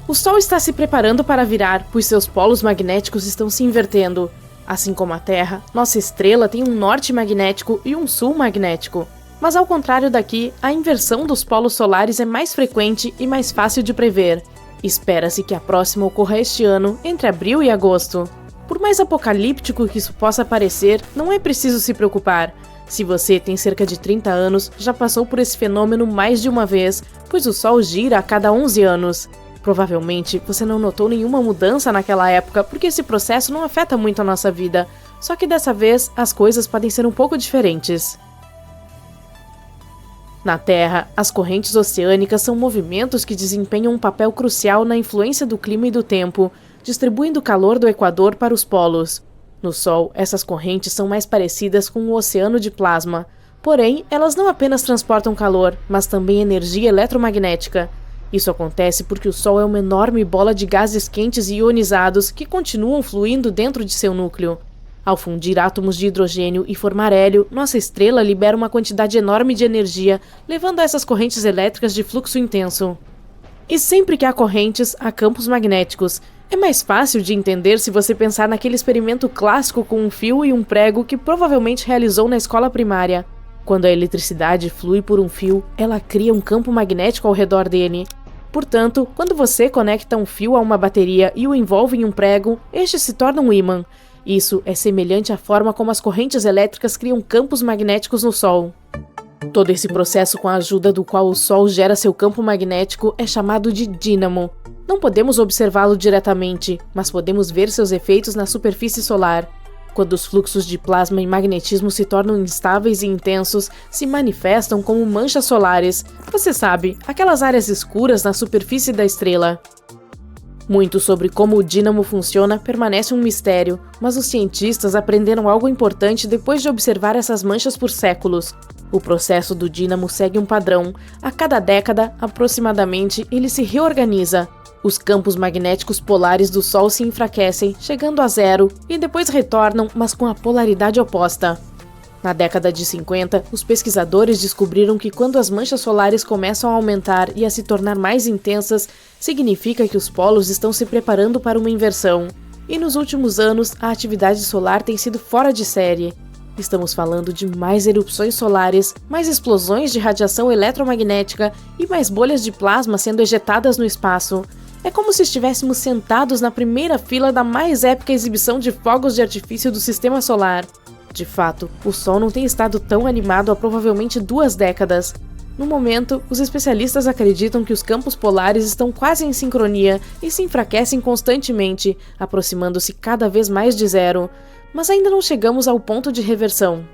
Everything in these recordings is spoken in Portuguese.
O Sol está se preparando para virar, pois seus polos magnéticos estão se invertendo. Assim como a Terra, nossa estrela tem um norte magnético e um sul magnético. Mas ao contrário daqui, a inversão dos polos solares é mais frequente e mais fácil de prever. Espera-se que a próxima ocorra este ano, entre abril e agosto. Por mais apocalíptico que isso possa parecer, não é preciso se preocupar. Se você tem cerca de 30 anos, já passou por esse fenômeno mais de uma vez, pois o Sol gira a cada 11 anos. Provavelmente você não notou nenhuma mudança naquela época, porque esse processo não afeta muito a nossa vida. Só que dessa vez, as coisas podem ser um pouco diferentes. Na Terra, as correntes oceânicas são movimentos que desempenham um papel crucial na influência do clima e do tempo, distribuindo o calor do Equador para os polos. No Sol, essas correntes são mais parecidas com o oceano de plasma. Porém, elas não apenas transportam calor, mas também energia eletromagnética. Isso acontece porque o Sol é uma enorme bola de gases quentes e ionizados que continuam fluindo dentro de seu núcleo. Ao fundir átomos de hidrogênio e formar hélio, nossa estrela libera uma quantidade enorme de energia, levando a essas correntes elétricas de fluxo intenso. E sempre que há correntes, há campos magnéticos. É mais fácil de entender se você pensar naquele experimento clássico com um fio e um prego que provavelmente realizou na escola primária. Quando a eletricidade flui por um fio, ela cria um campo magnético ao redor dele. Portanto, quando você conecta um fio a uma bateria e o envolve em um prego, este se torna um ímã. Isso é semelhante à forma como as correntes elétricas criam campos magnéticos no Sol. Todo esse processo com a ajuda do qual o Sol gera seu campo magnético é chamado de dínamo. Não podemos observá-lo diretamente, mas podemos ver seus efeitos na superfície solar. Quando os fluxos de plasma e magnetismo se tornam instáveis e intensos, se manifestam como manchas solares. Você sabe, aquelas áreas escuras na superfície da estrela. Muito sobre como o dínamo funciona permanece um mistério, mas os cientistas aprenderam algo importante depois de observar essas manchas por séculos. O processo do dínamo segue um padrão. A cada década, aproximadamente, ele se reorganiza. Os campos magnéticos polares do Sol se enfraquecem, chegando a zero, e depois retornam, mas com a polaridade oposta. Na década de 50, os pesquisadores descobriram que quando as manchas solares começam a aumentar e a se tornar mais intensas, significa que os polos estão se preparando para uma inversão. E nos últimos anos, a atividade solar tem sido fora de série. Estamos falando de mais erupções solares, mais explosões de radiação eletromagnética e mais bolhas de plasma sendo ejetadas no espaço. É como se estivéssemos sentados na primeira fila da mais épica exibição de fogos de artifício do Sistema Solar. De fato, o Sol não tem estado tão animado há provavelmente 2 décadas. No momento, os especialistas acreditam que os campos polares estão quase em sincronia e se enfraquecem constantemente, aproximando-se cada vez mais de zero. Mas ainda não chegamos ao ponto de reversão.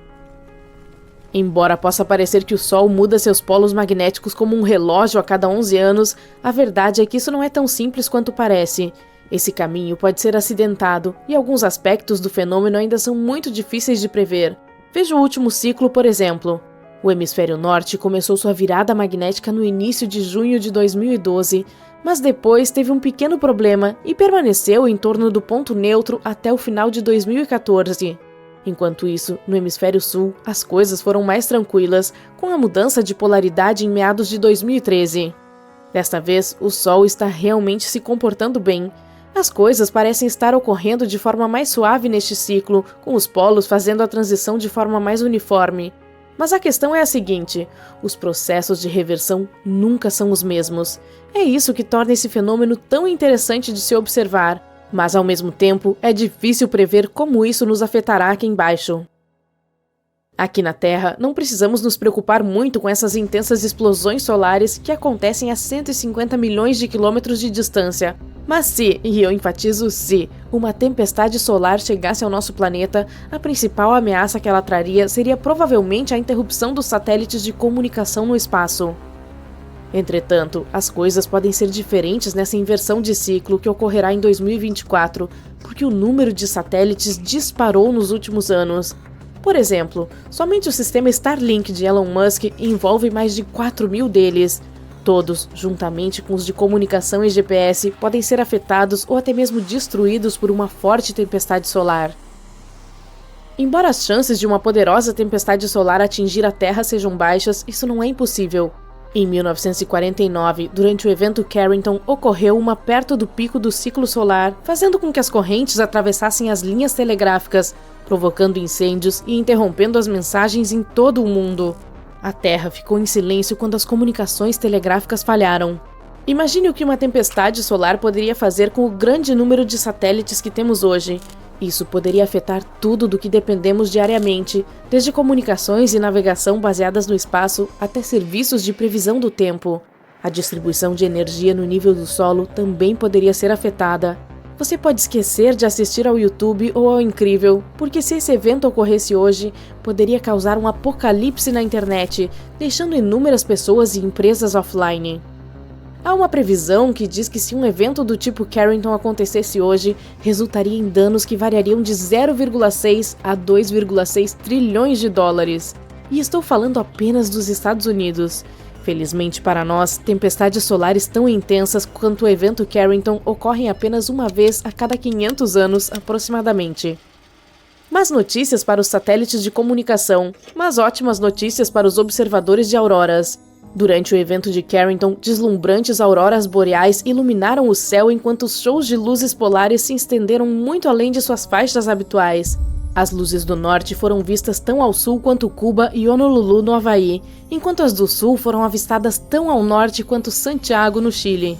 Embora possa parecer que o Sol muda seus polos magnéticos como um relógio a cada 11 anos, a verdade é que isso não é tão simples quanto parece. Esse caminho pode ser acidentado, e alguns aspectos do fenômeno ainda são muito difíceis de prever. Veja o último ciclo, por exemplo. O hemisfério norte começou sua virada magnética no início de junho de 2012, mas depois teve um pequeno problema e permaneceu em torno do ponto neutro até o final de 2014. Enquanto isso, no hemisfério sul, as coisas foram mais tranquilas, com a mudança de polaridade em meados de 2013. Desta vez, o Sol está realmente se comportando bem. As coisas parecem estar ocorrendo de forma mais suave neste ciclo, com os polos fazendo a transição de forma mais uniforme. Mas a questão é a seguinte: os processos de reversão nunca são os mesmos. É isso que torna esse fenômeno tão interessante de se observar. Mas, ao mesmo tempo, é difícil prever como isso nos afetará aqui embaixo. Aqui na Terra, não precisamos nos preocupar muito com essas intensas explosões solares que acontecem a 150 milhões de quilômetros de distância. Mas se, e eu enfatizo se, uma tempestade solar chegasse ao nosso planeta, a principal ameaça que ela traria seria provavelmente a interrupção dos satélites de comunicação no espaço. Entretanto, as coisas podem ser diferentes nessa inversão de ciclo que ocorrerá em 2024, porque o número de satélites disparou nos últimos anos. Por exemplo, somente o sistema Starlink de Elon Musk envolve mais de 4.000 deles. Todos, juntamente com os de comunicação e GPS, podem ser afetados ou até mesmo destruídos por uma forte tempestade solar. Embora as chances de uma poderosa tempestade solar atingir a Terra sejam baixas, isso não é impossível. Em 1949, durante o evento Carrington, ocorreu uma perto do pico do ciclo solar, fazendo com que as correntes atravessassem as linhas telegráficas, provocando incêndios e interrompendo as mensagens em todo o mundo. A Terra ficou em silêncio quando as comunicações telegráficas falharam. Imagine o que uma tempestade solar poderia fazer com o grande número de satélites que temos hoje. Isso poderia afetar tudo do que dependemos diariamente, desde comunicações e navegação baseadas no espaço até serviços de previsão do tempo. A distribuição de energia no nível do solo também poderia ser afetada. Você pode esquecer de assistir ao YouTube ou ao Incrível, porque se esse evento ocorresse hoje, poderia causar um apocalipse na internet, deixando inúmeras pessoas e empresas offline. Há uma previsão que diz que se um evento do tipo Carrington acontecesse hoje, resultaria em danos que variariam de 0,6 a 2,6 trilhões de dólares. E estou falando apenas dos Estados Unidos. Felizmente para nós, tempestades solares tão intensas quanto o evento Carrington ocorrem apenas uma vez a cada 500 anos, aproximadamente. Más notícias para os satélites de comunicação, mas ótimas notícias para os observadores de auroras. Durante o evento de Carrington, deslumbrantes auroras boreais iluminaram o céu enquanto os shows de luzes polares se estenderam muito além de suas faixas habituais. As luzes do norte foram vistas tão ao sul quanto Cuba e Honolulu, no Havaí, enquanto as do sul foram avistadas tão ao norte quanto Santiago, no Chile.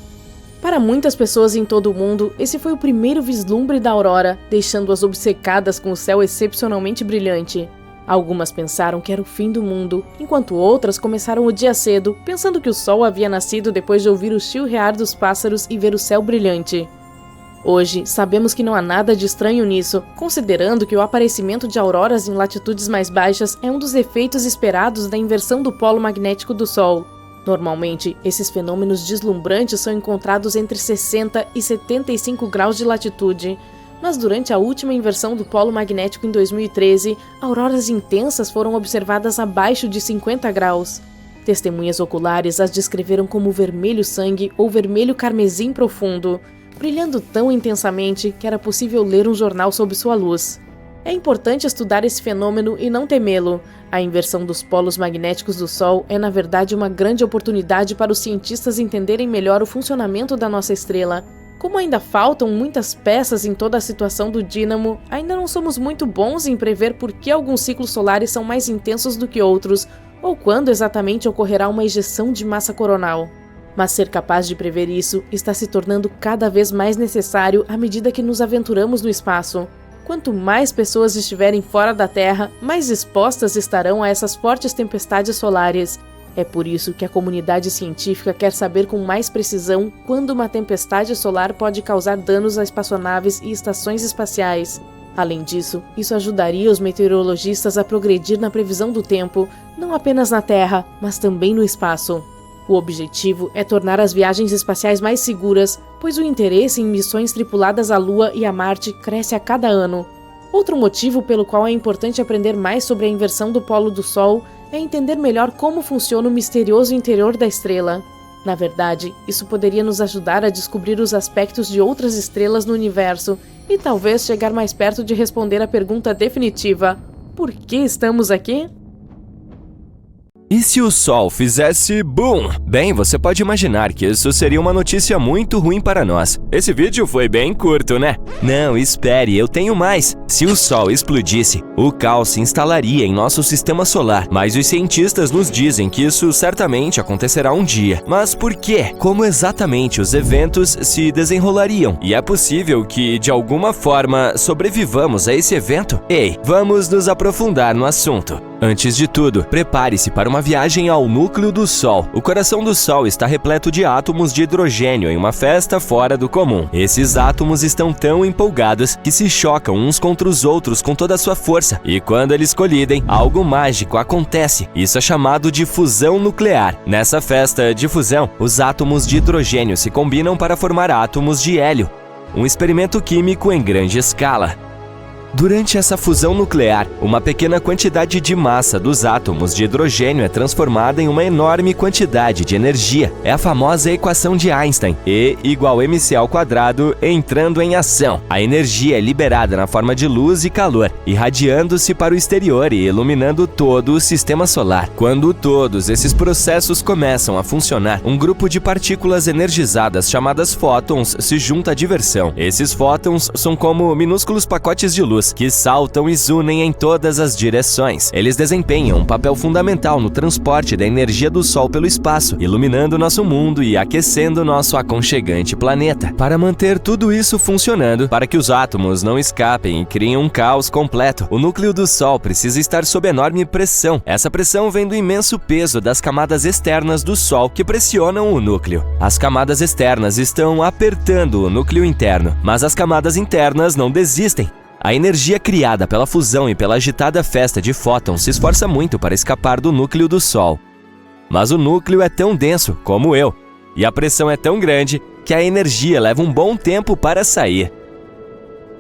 Para muitas pessoas em todo o mundo, esse foi o primeiro vislumbre da aurora, deixando-as obcecadas com o céu excepcionalmente brilhante. Algumas pensaram que era o fim do mundo, enquanto outras começaram o dia cedo, pensando que o sol havia nascido depois de ouvir o chilrear dos pássaros e ver o céu brilhante. Hoje, sabemos que não há nada de estranho nisso, considerando que o aparecimento de auroras em latitudes mais baixas é um dos efeitos esperados da inversão do polo magnético do Sol. Normalmente, esses fenômenos deslumbrantes são encontrados entre 60 e 75 graus de latitude, mas durante a última inversão do polo magnético em 2013, auroras intensas foram observadas abaixo de 50 graus. Testemunhas oculares as descreveram como vermelho sangue ou vermelho carmesim profundo, brilhando tão intensamente que era possível ler um jornal sob sua luz. É importante estudar esse fenômeno e não temê-lo. A inversão dos polos magnéticos do Sol é, na verdade, uma grande oportunidade para os cientistas entenderem melhor o funcionamento da nossa estrela. Como ainda faltam muitas peças em toda a situação do dínamo, ainda não somos muito bons em prever por que alguns ciclos solares são mais intensos do que outros, ou quando exatamente ocorrerá uma ejeção de massa coronal. Mas ser capaz de prever isso está se tornando cada vez mais necessário à medida que nos aventuramos no espaço. Quanto mais pessoas estiverem fora da Terra, mais expostas estarão a essas fortes tempestades solares. É por isso que a comunidade científica quer saber com mais precisão quando uma tempestade solar pode causar danos a espaçonaves e estações espaciais. Além disso, isso ajudaria os meteorologistas a progredir na previsão do tempo, não apenas na Terra, mas também no espaço. O objetivo é tornar as viagens espaciais mais seguras, pois o interesse em missões tripuladas à Lua e a Marte cresce a cada ano. Outro motivo pelo qual é importante aprender mais sobre a inversão do polo do Sol é entender melhor como funciona o misterioso interior da estrela. Na verdade, isso poderia nos ajudar a descobrir os aspectos de outras estrelas no universo e talvez chegar mais perto de responder a pergunta definitiva: por que estamos aqui? E se o Sol fizesse BOOM? Bem, você pode imaginar que isso seria uma notícia muito ruim para nós. Esse vídeo foi bem curto, né? Não, espere, eu tenho mais. Se o Sol explodisse, o caos se instalaria em nosso sistema solar, mas os cientistas nos dizem que isso certamente acontecerá um dia. Mas por quê? Como exatamente os eventos se desenrolariam? E é possível que, de alguma forma, sobrevivamos a esse evento? Ei, vamos nos aprofundar no assunto. Antes de tudo, prepare-se para uma viagem ao núcleo do Sol. O coração do Sol está repleto de átomos de hidrogênio em uma festa fora do comum. Esses átomos estão tão empolgados que se chocam uns contra os outros com toda a sua força. E quando eles colidem, algo mágico acontece. Isso é chamado de fusão nuclear. Nessa festa de fusão, os átomos de hidrogênio se combinam para formar átomos de hélio. Um experimento químico em grande escala. Durante essa fusão nuclear, uma pequena quantidade de massa dos átomos de hidrogênio é transformada em uma enorme quantidade de energia. É a famosa equação de Einstein, E igual mc ao quadrado, entrando em ação. A energia é liberada na forma de luz e calor, irradiando-se para o exterior e iluminando todo o sistema solar. Quando todos esses processos começam a funcionar, um grupo de partículas energizadas chamadas fótons se junta à diversão. Esses fótons são como minúsculos pacotes de luz que saltam e unem em todas as direções. Eles desempenham um papel fundamental no transporte da energia do Sol pelo espaço, iluminando nosso mundo e aquecendo nosso aconchegante planeta. Para manter tudo isso funcionando, para que os átomos não escapem e criem um caos completo, o núcleo do Sol precisa estar sob enorme pressão. Essa pressão vem do imenso peso das camadas externas do Sol que pressionam o núcleo. As camadas externas estão apertando o núcleo interno, mas as camadas internas não desistem. A energia criada pela fusão e pela agitada festa de fótons se esforça muito para escapar do núcleo do Sol. Mas o núcleo é tão denso como eu, e a pressão é tão grande que a energia leva um bom tempo para sair.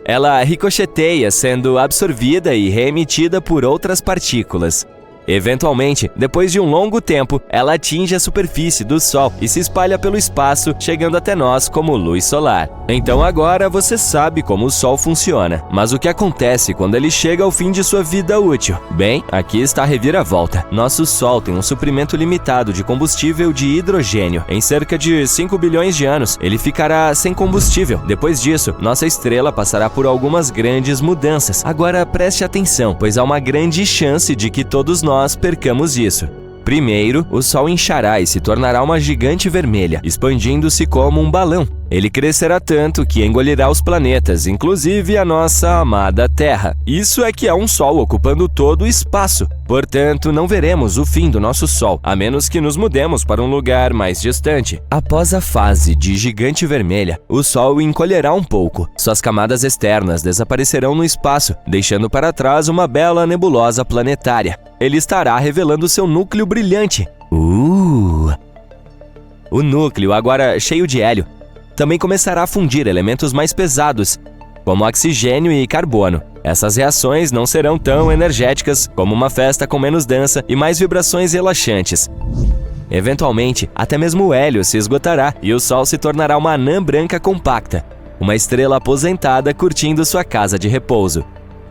Ela ricocheteia, sendo absorvida e reemitida por outras partículas. Eventualmente, depois de um longo tempo, ela atinge a superfície do Sol e se espalha pelo espaço, chegando até nós como luz solar. Então agora você sabe como o Sol funciona, mas o que acontece quando ele chega ao fim de sua vida útil? Bem, aqui está a reviravolta. Nosso Sol tem um suprimento limitado de combustível de hidrogênio. Em cerca de 5 bilhões de anos, ele ficará sem combustível. Depois disso, nossa estrela passará por algumas grandes mudanças. Agora preste atenção, pois há uma grande chance de que todos nós percamos isso. Primeiro, o Sol inchará e se tornará uma gigante vermelha, expandindo-se como um balão. Ele crescerá tanto que engolirá os planetas, inclusive a nossa amada Terra. Isso é que é um Sol ocupando todo o espaço. Portanto, não veremos o fim do nosso Sol, a menos que nos mudemos para um lugar mais distante. Após a fase de gigante vermelha, o Sol encolherá um pouco. Suas camadas externas desaparecerão no espaço, deixando para trás uma bela nebulosa planetária. Ele estará revelando seu núcleo brilhante. O núcleo, agora cheio de hélio, também começará a fundir elementos mais pesados, como oxigênio e carbono. Essas reações não serão tão energéticas como uma festa com menos dança e mais vibrações relaxantes. Eventualmente, até mesmo o hélio se esgotará e o Sol se tornará uma anã branca compacta, uma estrela aposentada curtindo sua casa de repouso.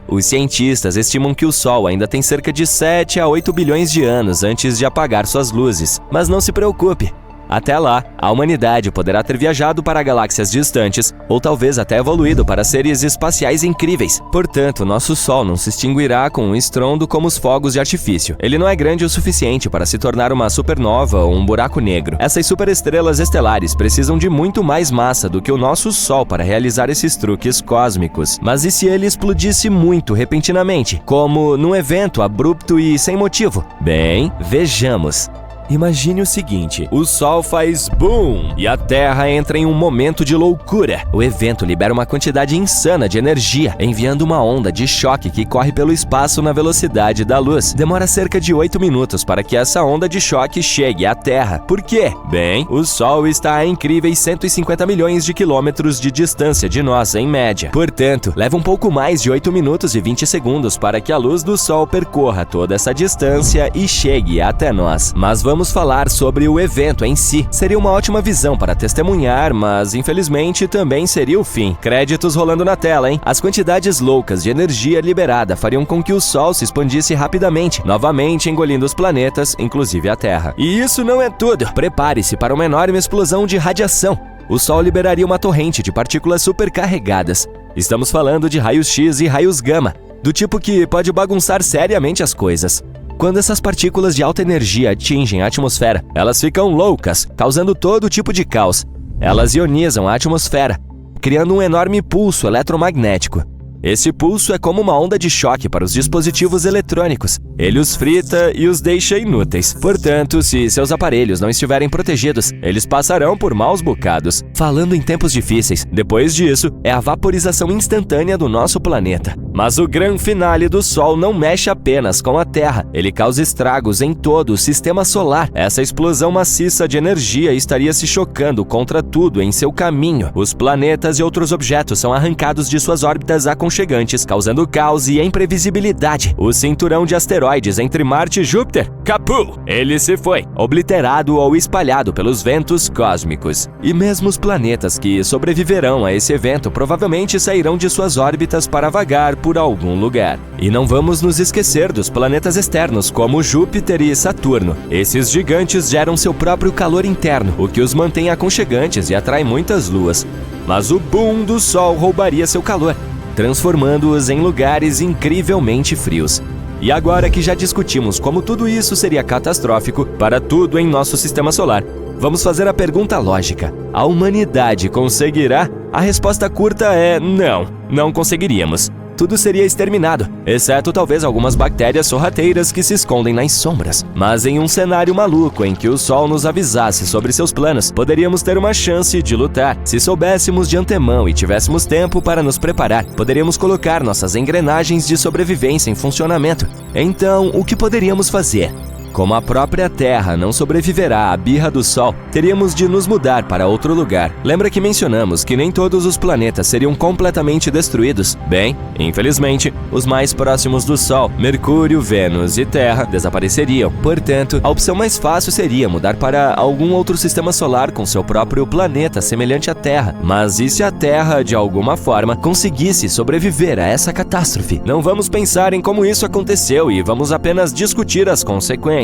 Os cientistas estimam que o Sol ainda tem cerca de 7 a 8 bilhões de anos antes de apagar suas luzes. Mas não se preocupe! Até lá, a humanidade poderá ter viajado para galáxias distantes ou talvez até evoluído para seres espaciais incríveis. Portanto, nosso Sol não se extinguirá com um estrondo como os fogos de artifício. Ele não é grande o suficiente para se tornar uma supernova ou um buraco negro. Essas superestrelas estelares precisam de muito mais massa do que o nosso Sol para realizar esses truques cósmicos. Mas e se ele explodisse muito repentinamente, como num evento abrupto e sem motivo? Bem, vejamos. Imagine o seguinte, o Sol faz boom e a Terra entra em um momento de loucura. O evento libera uma quantidade insana de energia, enviando uma onda de choque que corre pelo espaço na velocidade da luz. Demora cerca de 8 minutos para que essa onda de choque chegue à Terra. Por quê? Bem, o Sol está a incríveis 150 milhões de quilômetros de distância de nós, em média. Portanto, leva um pouco mais de 8 minutos e 20 segundos para que a luz do Sol percorra toda essa distância e chegue até nós. Mas vamos falar sobre o evento em si. Seria uma ótima visão para testemunhar, mas infelizmente também seria o fim. Créditos rolando na tela, hein? As quantidades loucas de energia liberada fariam com que o Sol se expandisse rapidamente, novamente engolindo os planetas, inclusive a Terra. E isso não é tudo. Prepare-se para uma enorme explosão de radiação. O Sol liberaria uma torrente de partículas supercarregadas. Estamos falando de raios X e raios gama, do tipo que pode bagunçar seriamente as coisas. Quando essas partículas de alta energia atingem a atmosfera, elas ficam loucas, causando todo tipo de caos. Elas ionizam a atmosfera, criando um enorme pulso eletromagnético. Esse pulso é como uma onda de choque para os dispositivos eletrônicos. Ele os frita e os deixa inúteis. Portanto, se seus aparelhos não estiverem protegidos, eles passarão por maus bocados. Falando em tempos difíceis, depois disso, é a vaporização instantânea do nosso planeta. Mas o grande finale do Sol não mexe apenas com a Terra, ele causa estragos em todo o sistema solar. Essa explosão maciça de energia estaria se chocando contra tudo em seu caminho. Os planetas e outros objetos são arrancados de suas órbitas aconchegantes, causando caos e imprevisibilidade. O cinturão de asteroides entre Marte e Júpiter, capu! Ele se foi, obliterado ou espalhado pelos ventos cósmicos. E mesmo os planetas que sobreviverão a esse evento provavelmente sairão de suas órbitas para vagar por algum lugar. E não vamos nos esquecer dos planetas externos, como Júpiter e Saturno. Esses gigantes geram seu próprio calor interno, o que os mantém aconchegantes e atrai muitas luas. Mas o boom do Sol roubaria seu calor, transformando-os em lugares incrivelmente frios. E agora que já discutimos como tudo isso seria catastrófico para tudo em nosso sistema solar, vamos fazer a pergunta lógica: a humanidade conseguirá? A resposta curta é não, não conseguiríamos. Tudo seria exterminado, exceto talvez algumas bactérias sorrateiras que se escondem nas sombras. Mas em um cenário maluco em que o Sol nos avisasse sobre seus planos, poderíamos ter uma chance de lutar. Se soubéssemos de antemão e tivéssemos tempo para nos preparar, poderíamos colocar nossas engrenagens de sobrevivência em funcionamento. Então, o que poderíamos fazer? Como a própria Terra não sobreviverá à birra do Sol, teríamos de nos mudar para outro lugar. Lembra que mencionamos que nem todos os planetas seriam completamente destruídos? Bem, infelizmente, os mais próximos do Sol, Mercúrio, Vênus e Terra, desapareceriam. Portanto, a opção mais fácil seria mudar para algum outro sistema solar com seu próprio planeta semelhante à Terra. Mas e se a Terra, de alguma forma, conseguisse sobreviver a essa catástrofe? Não vamos pensar em como isso aconteceu e vamos apenas discutir as consequências.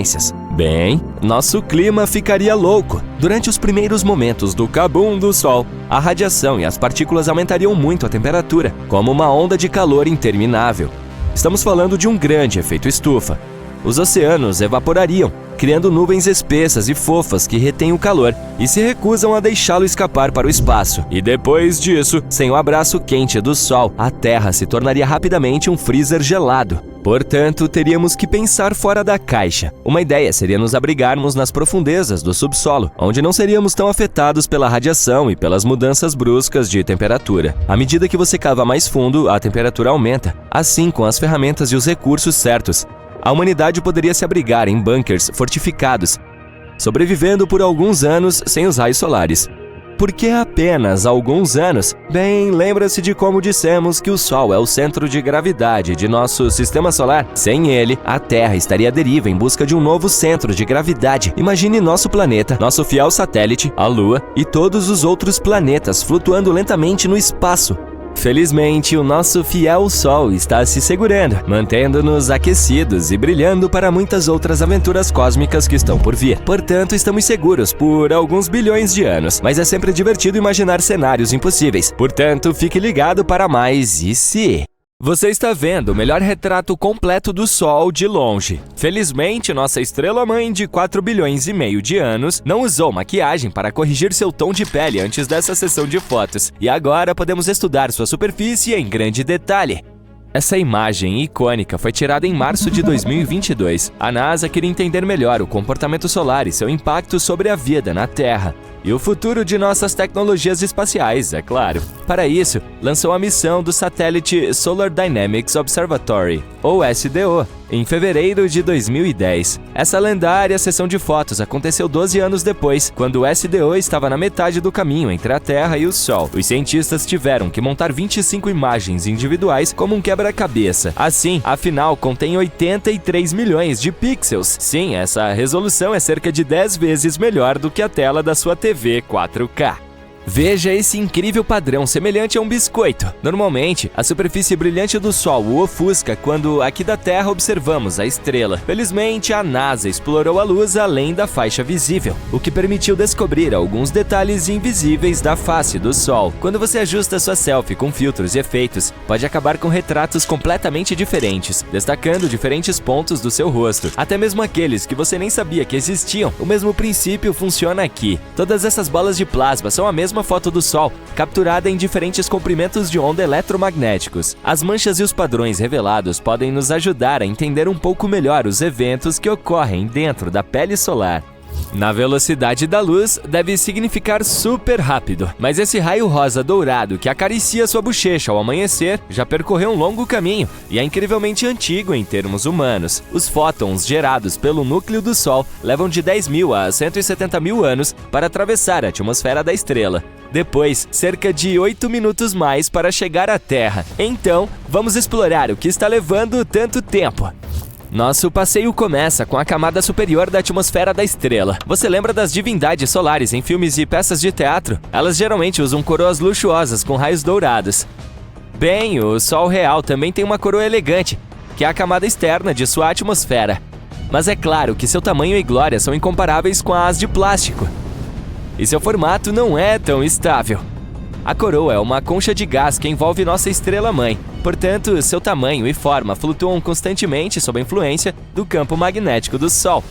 Bem, nosso clima ficaria louco. Durante os primeiros momentos do cabum do Sol, a radiação e as partículas aumentariam muito a temperatura, como uma onda de calor interminável. Estamos falando de um grande efeito estufa. Os oceanos evaporariam, criando nuvens espessas e fofas que retêm o calor e se recusam a deixá-lo escapar para o espaço. E depois disso, sem o abraço quente do Sol, a Terra se tornaria rapidamente um freezer gelado. Portanto, teríamos que pensar fora da caixa. Uma ideia seria nos abrigarmos nas profundezas do subsolo, onde não seríamos tão afetados pela radiação e pelas mudanças bruscas de temperatura. À medida que você cava mais fundo, a temperatura aumenta. Assim, com as ferramentas e os recursos certos, a humanidade poderia se abrigar em bunkers fortificados, sobrevivendo por alguns anos sem os raios solares. Por que apenas alguns anos? Bem, lembra-se de como dissemos que o Sol é o centro de gravidade de nosso sistema solar? Sem ele, a Terra estaria à deriva em busca de um novo centro de gravidade. Imagine nosso planeta, nosso fiel satélite, a Lua e todos os outros planetas flutuando lentamente no espaço. Felizmente, o nosso fiel Sol está se segurando, mantendo-nos aquecidos e brilhando para muitas outras aventuras cósmicas que estão por vir. Portanto, estamos seguros por alguns bilhões de anos, mas é sempre divertido imaginar cenários impossíveis. Portanto, fique ligado para mais e se... Você está vendo o melhor retrato completo do Sol de longe. Felizmente, nossa estrela-mãe de 4 bilhões e meio de anos não usou maquiagem para corrigir seu tom de pele antes dessa sessão de fotos. E agora podemos estudar sua superfície em grande detalhe. Essa imagem icônica foi tirada em março de 2022. A NASA queria entender melhor o comportamento solar e seu impacto sobre a vida na Terra. E o futuro de nossas tecnologias espaciais, é claro. Para isso, lançou a missão do satélite Solar Dynamics Observatory, ou SDO, em fevereiro de 2010. Essa lendária sessão de fotos aconteceu 12 anos depois, quando o SDO estava na metade do caminho entre a Terra e o Sol. Os cientistas tiveram que montar 25 imagens individuais como um quebra-cabeça. Assim, afinal, contém 83 milhões de pixels. Sim, essa resolução é cerca de 10 vezes melhor do que a tela da sua TV 4K. Veja esse incrível padrão semelhante a um biscoito. Normalmente, a superfície brilhante do Sol o ofusca quando aqui da Terra observamos a estrela. Felizmente, a NASA explorou a luz além da faixa visível, o que permitiu descobrir alguns detalhes invisíveis da face do Sol. Quando você ajusta sua selfie com filtros e efeitos, pode acabar com retratos completamente diferentes, destacando diferentes pontos do seu rosto, até mesmo aqueles que você nem sabia que existiam. O mesmo princípio funciona aqui. Todas essas bolas de plasma são a mesma foto do Sol, capturada em diferentes comprimentos de onda eletromagnéticos. As manchas e os padrões revelados podem nos ajudar a entender um pouco melhor os eventos que ocorrem dentro da pele solar. Na velocidade da luz, deve significar super rápido, mas esse raio rosa dourado que acaricia sua bochecha ao amanhecer já percorreu um longo caminho e é incrivelmente antigo em termos humanos. Os fótons gerados pelo núcleo do Sol levam de 10.000 a 170.000 anos para atravessar a atmosfera da estrela. Depois, cerca de 8 minutos mais para chegar à Terra. Então, vamos explorar o que está levando tanto tempo. Nosso passeio começa com a camada superior da atmosfera da estrela. Você lembra das divindades solares em filmes e peças de teatro? Elas geralmente usam coroas luxuosas com raios dourados. Bem, o Sol real também tem uma coroa elegante, que é a camada externa de sua atmosfera. Mas é claro que seu tamanho e glória são incomparáveis com as de plástico. E seu formato não é tão estável. A coroa é uma concha de gás que envolve nossa estrela-mãe. Portanto, seu tamanho e forma flutuam constantemente sob a influência do campo magnético do Sol.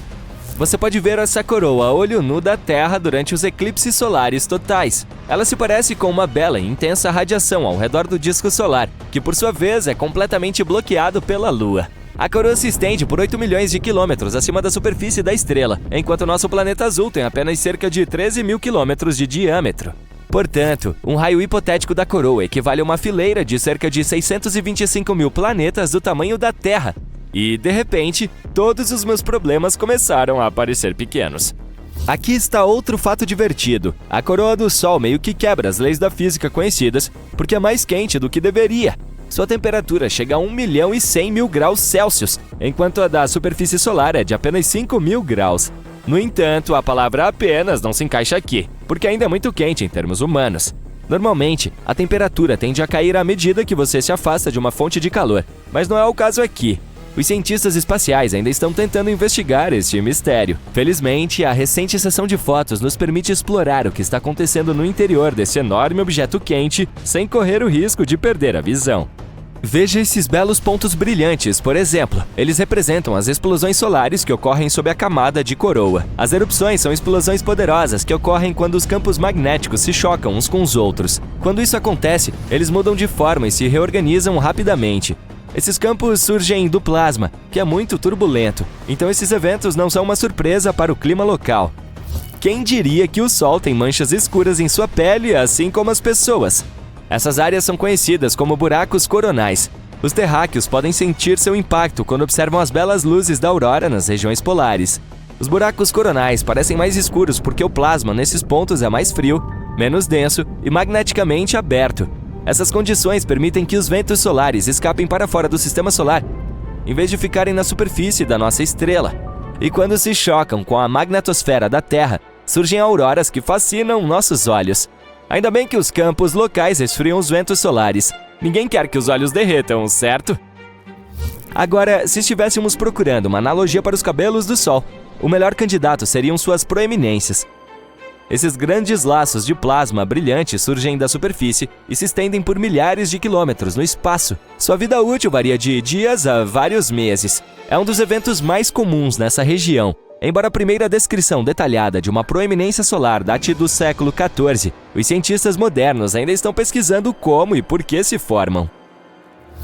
Você pode ver essa coroa a olho nu da Terra durante os eclipses solares totais. Ela se parece com uma bela e intensa radiação ao redor do disco solar, que por sua vez é completamente bloqueado pela Lua. A coroa se estende por 8 milhões de quilômetros acima da superfície da estrela, enquanto nosso planeta azul tem apenas cerca de 13.000 quilômetros de diâmetro. Portanto, um raio hipotético da coroa equivale a uma fileira de cerca de 625.000 planetas do tamanho da Terra. E, de repente, todos os meus problemas começaram a parecer pequenos. Aqui está outro fato divertido. A coroa do Sol meio que quebra as leis da física conhecidas, porque é mais quente do que deveria. Sua temperatura chega a 1.100.000 graus Celsius, enquanto a da superfície solar é de apenas 5.000 graus. No entanto, a palavra apenas não se encaixa aqui, porque ainda é muito quente em termos humanos. Normalmente, a temperatura tende a cair à medida que você se afasta de uma fonte de calor, mas não é o caso aqui. Os cientistas espaciais ainda estão tentando investigar este mistério. Felizmente, a recente sessão de fotos nos permite explorar o que está acontecendo no interior desse enorme objeto quente, sem correr o risco de perder a visão. Veja esses belos pontos brilhantes, por exemplo. Eles representam as explosões solares que ocorrem sob a camada de coroa. As erupções são explosões poderosas que ocorrem quando os campos magnéticos se chocam uns com os outros. Quando isso acontece, eles mudam de forma e se reorganizam rapidamente. Esses campos surgem do plasma, que é muito turbulento. Então esses eventos não são uma surpresa para o clima local. Quem diria que o Sol tem manchas escuras em sua pele, assim como as pessoas? Essas áreas são conhecidas como buracos coronais. Os terráqueos podem sentir seu impacto quando observam as belas luzes da aurora nas regiões polares. Os buracos coronais parecem mais escuros porque o plasma nesses pontos é mais frio, menos denso e magneticamente aberto. Essas condições permitem que os ventos solares escapem para fora do sistema solar, em vez de ficarem na superfície da nossa estrela. E quando se chocam com a magnetosfera da Terra, surgem auroras que fascinam nossos olhos. Ainda bem que os campos locais resfriam os ventos solares. Ninguém quer que os olhos derretam, certo? Agora, se estivéssemos procurando uma analogia para os cabelos do Sol, o melhor candidato seriam suas proeminências. Esses grandes laços de plasma brilhante surgem da superfície e se estendem por milhares de quilômetros no espaço. Sua vida útil varia de dias a vários meses. É um dos eventos mais comuns nessa região. Embora a primeira descrição detalhada de uma proeminência solar date do século XIV, os cientistas modernos ainda estão pesquisando como e por que se formam.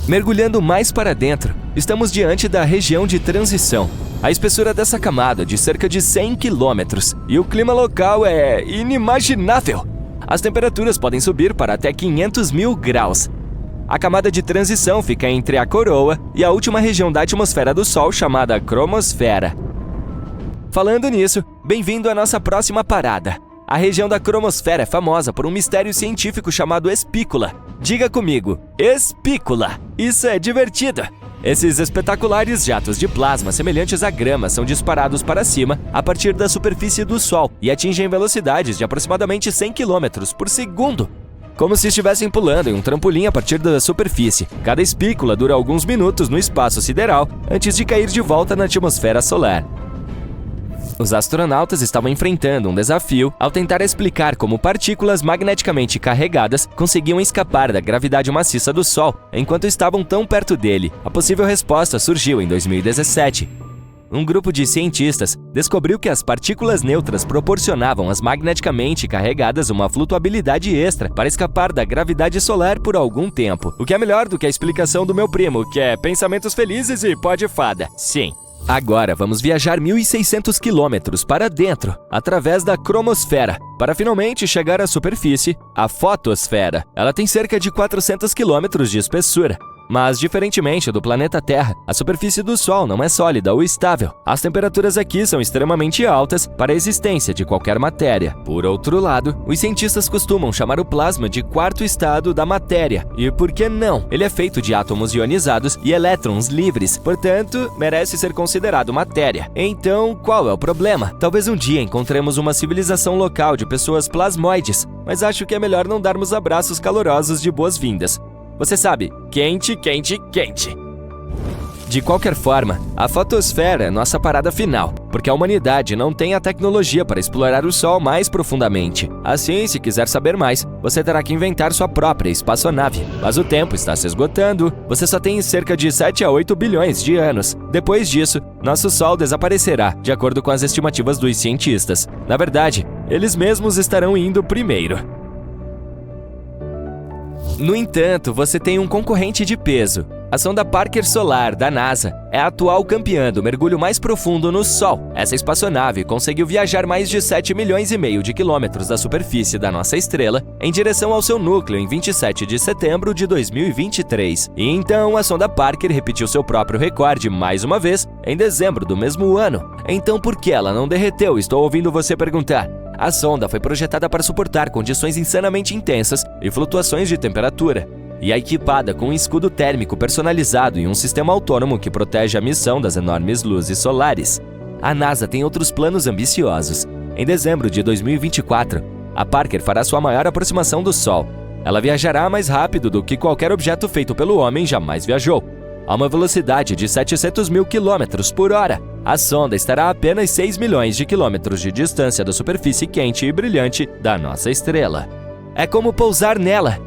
Mergulhando mais para dentro, estamos diante da região de transição. A espessura dessa camada é de cerca de 100 quilômetros e o clima local é inimaginável. As temperaturas podem subir para até 500.000 graus. A camada de transição fica entre a coroa e a última região da atmosfera do Sol chamada cromosfera. Falando nisso, bem-vindo à nossa próxima parada. A região da cromosfera é famosa por um mistério científico chamado espícula. Diga comigo, espícula! Isso é divertido! Esses espetaculares jatos de plasma semelhantes à grama são disparados para cima a partir da superfície do Sol e atingem velocidades de aproximadamente 100 km por segundo. Como se estivessem pulando em um trampolim a partir da superfície. Cada espícula dura alguns minutos no espaço sideral antes de cair de volta na atmosfera solar. Os astronautas estavam enfrentando um desafio ao tentar explicar como partículas magneticamente carregadas conseguiam escapar da gravidade maciça do Sol enquanto estavam tão perto dele. A possível resposta surgiu em 2017. Um grupo de cientistas descobriu que as partículas neutras proporcionavam às magneticamente carregadas uma flutuabilidade extra para escapar da gravidade solar por algum tempo. O que é melhor do que a explicação do meu primo, que é pensamentos felizes e pó de fada. Sim. Agora vamos viajar 1.600 quilômetros para dentro, através da cromosfera, para finalmente chegar à superfície, a fotosfera. Ela tem cerca de 400 quilômetros de espessura. Mas, diferentemente do planeta Terra, a superfície do Sol não é sólida ou estável. As temperaturas aqui são extremamente altas para a existência de qualquer matéria. Por outro lado, os cientistas costumam chamar o plasma de quarto estado da matéria. E por que não? Ele é feito de átomos ionizados e elétrons livres, portanto, merece ser considerado matéria. Então, qual é o problema? Talvez um dia encontremos uma civilização local de pessoas plasmoides, mas acho que é melhor não darmos abraços calorosos de boas-vindas. Você sabe, quente, quente, quente. De qualquer forma, a fotosfera é nossa parada final, porque a humanidade não tem a tecnologia para explorar o Sol mais profundamente. Assim, se quiser saber mais, você terá que inventar sua própria espaçonave. Mas o tempo está se esgotando, você só tem cerca de 7 a 8 bilhões de anos. Depois disso, nosso Sol desaparecerá, de acordo com as estimativas dos cientistas. Na verdade, eles mesmos estarão indo primeiro. No entanto, você tem um concorrente de peso. A sonda Parker Solar, da NASA, é a atual campeã do mergulho mais profundo no Sol. Essa espaçonave conseguiu viajar mais de 7,5 milhões de quilômetros da superfície da nossa estrela em direção ao seu núcleo em 27 de setembro de 2023. E então, a sonda Parker repetiu seu próprio recorde mais uma vez em dezembro do mesmo ano. Então, por que ela não derreteu? Estou ouvindo você perguntar. A sonda foi projetada para suportar condições insanamente intensas e flutuações de temperatura, e é equipada com um escudo térmico personalizado e um sistema autônomo que protege a missão das enormes luzes solares. A NASA tem outros planos ambiciosos. Em dezembro de 2024, a Parker fará sua maior aproximação do Sol. Ela viajará mais rápido do que qualquer objeto feito pelo homem jamais viajou, a uma velocidade de 700 mil quilômetros por hora. A sonda estará a apenas 6 milhões de quilômetros de distância da superfície quente e brilhante da nossa estrela. É como pousar nela.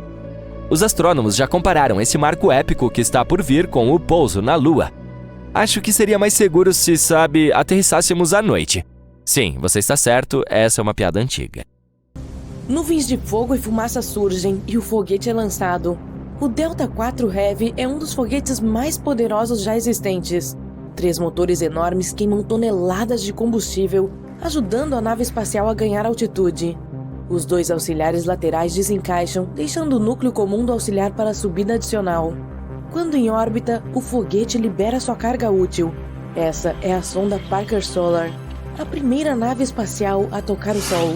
Os astrônomos já compararam esse marco épico que está por vir com o pouso na Lua. Acho que seria mais seguro se, aterrissássemos à noite. Sim, você está certo, essa é uma piada antiga. Nuvens de fogo e fumaça surgem e o foguete é lançado. O Delta IV Heavy é um dos foguetes mais poderosos já existentes. 3 motores enormes queimam toneladas de combustível, ajudando a nave espacial a ganhar altitude. Os 2 auxiliares laterais desencaixam, deixando o núcleo comum do auxiliar para a subida adicional. Quando em órbita, o foguete libera sua carga útil. Essa é a sonda Parker Solar, a primeira nave espacial a tocar o Sol.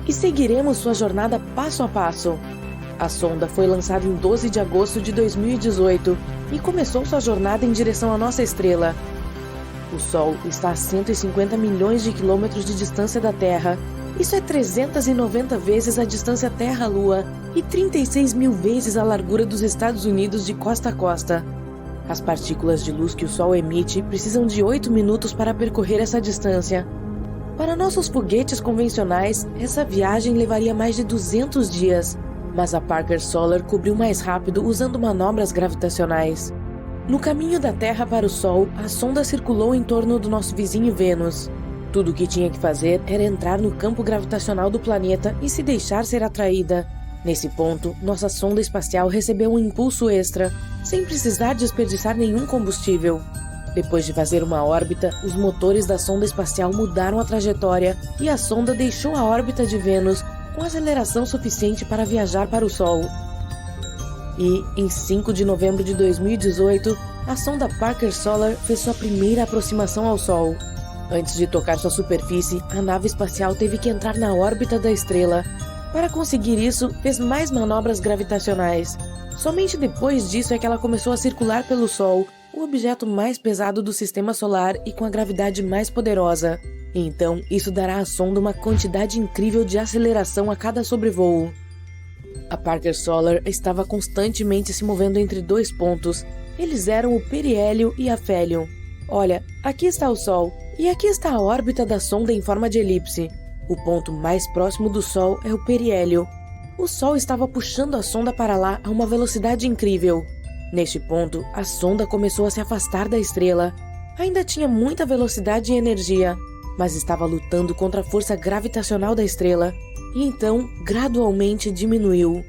E seguiremos sua jornada passo a passo. A sonda foi lançada em 12 de agosto de 2018 e começou sua jornada em direção à nossa estrela. O Sol está a 150 milhões de quilômetros de distância da Terra. Isso é 390 vezes a distância Terra-Lua e 36 mil vezes a largura dos Estados Unidos de costa a costa. As partículas de luz que o Sol emite precisam de 8 minutos para percorrer essa distância. Para nossos foguetes convencionais, essa viagem levaria mais de 200 dias, mas a Parker Solar cobriu mais rápido usando manobras gravitacionais. No caminho da Terra para o Sol, a sonda circulou em torno do nosso vizinho Vênus. Tudo o que tinha que fazer era entrar no campo gravitacional do planeta e se deixar ser atraída. Nesse ponto, nossa sonda espacial recebeu um impulso extra, sem precisar desperdiçar nenhum combustível. Depois de fazer uma órbita, os motores da sonda espacial mudaram a trajetória e a sonda deixou a órbita de Vênus com aceleração suficiente para viajar para o Sol. E, em 5 de novembro de 2018, a sonda Parker Solar fez sua primeira aproximação ao Sol. Antes de tocar sua superfície, a nave espacial teve que entrar na órbita da estrela. Para conseguir isso, fez mais manobras gravitacionais. Somente depois disso é que ela começou a circular pelo Sol, o objeto mais pesado do sistema solar e com a gravidade mais poderosa. Então, isso dará à sonda uma quantidade incrível de aceleração a cada sobrevoo. A Parker Solar estava constantemente se movendo entre 2 pontos. Eles eram o periélio e afélio. Olha, aqui está o Sol, e aqui está a órbita da sonda em forma de elipse. O ponto mais próximo do Sol é o periélio. O Sol estava puxando a sonda para lá a uma velocidade incrível. Neste ponto, a sonda começou a se afastar da estrela. Ainda tinha muita velocidade e energia, mas estava lutando contra a força gravitacional da estrela, e então, gradualmente diminuiu.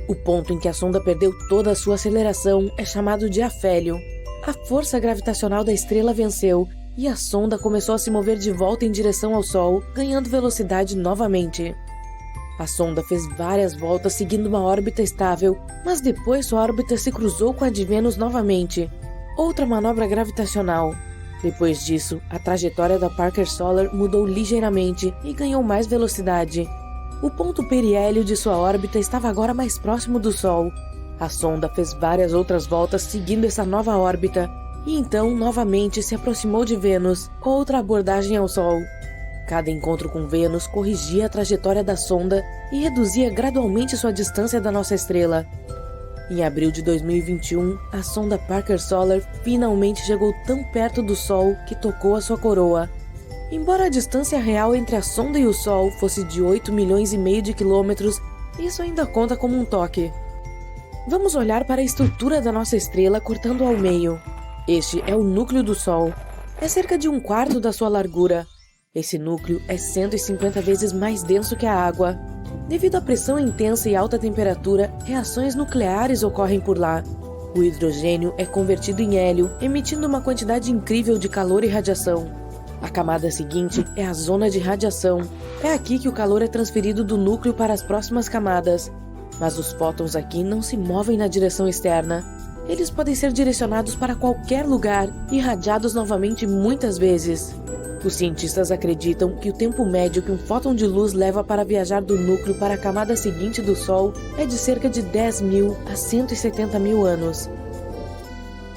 O ponto em que a sonda perdeu toda a sua aceleração é chamado de afélio. A força gravitacional da estrela venceu, e a sonda começou a se mover de volta em direção ao Sol, ganhando velocidade novamente. A sonda fez várias voltas seguindo uma órbita estável, mas depois sua órbita se cruzou com a de Vênus novamente. Outra manobra gravitacional. Depois disso, a trajetória da Parker Solar mudou ligeiramente e ganhou mais velocidade. O ponto periélio de sua órbita estava agora mais próximo do Sol. A sonda fez várias outras voltas seguindo essa nova órbita, e então novamente se aproximou de Vênus, outra abordagem ao Sol. Cada encontro com Vênus corrigia a trajetória da sonda e reduzia gradualmente sua distância da nossa estrela. Em abril de 2021, a sonda Parker Solar finalmente chegou tão perto do Sol que tocou a sua coroa. Embora a distância real entre a sonda e o Sol fosse de 8,5 milhões de quilômetros, isso ainda conta como um toque. Vamos olhar para a estrutura da nossa estrela cortando ao meio. Este é o núcleo do Sol. É cerca de 1/4 da sua largura. Esse núcleo é 150 vezes mais denso que a água. Devido à pressão intensa e alta temperatura, reações nucleares ocorrem por lá. O hidrogênio é convertido em hélio, emitindo uma quantidade incrível de calor e radiação. A camada seguinte é a zona de radiação. É aqui que o calor é transferido do núcleo para as próximas camadas. Mas os fótons aqui não se movem na direção externa. Eles podem ser direcionados para qualquer lugar e irradiados novamente muitas vezes. Os cientistas acreditam que o tempo médio que um fóton de luz leva para viajar do núcleo para a camada seguinte do Sol é de cerca de 10.000 a 170.000 anos.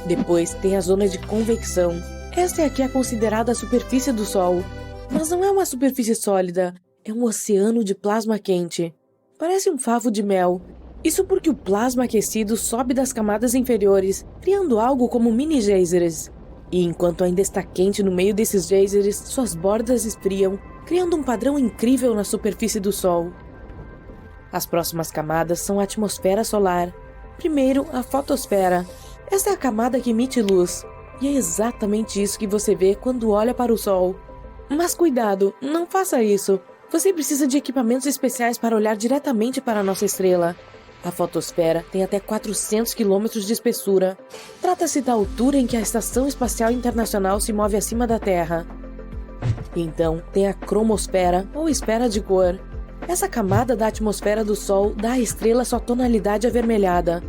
Depois tem a zona de convecção. Esta é aqui considerada a superfície do Sol. Mas não é uma superfície sólida, é um oceano de plasma quente. Parece um favo de mel. Isso porque o plasma aquecido sobe das camadas inferiores, criando algo como mini geysers. E enquanto ainda está quente no meio desses geysers, suas bordas esfriam, criando um padrão incrível na superfície do Sol. As próximas camadas são a atmosfera solar. Primeiro, a fotosfera. Esta é a camada que emite luz. E é exatamente isso que você vê quando olha para o Sol. Mas cuidado, não faça isso. Você precisa de equipamentos especiais para olhar diretamente para a nossa estrela. A fotosfera tem até 400 quilômetros de espessura. Trata-se da altura em que a Estação Espacial Internacional se move acima da Terra. Então, tem a cromosfera, ou esfera de cor. Essa camada da atmosfera do Sol dá à estrela sua tonalidade avermelhada.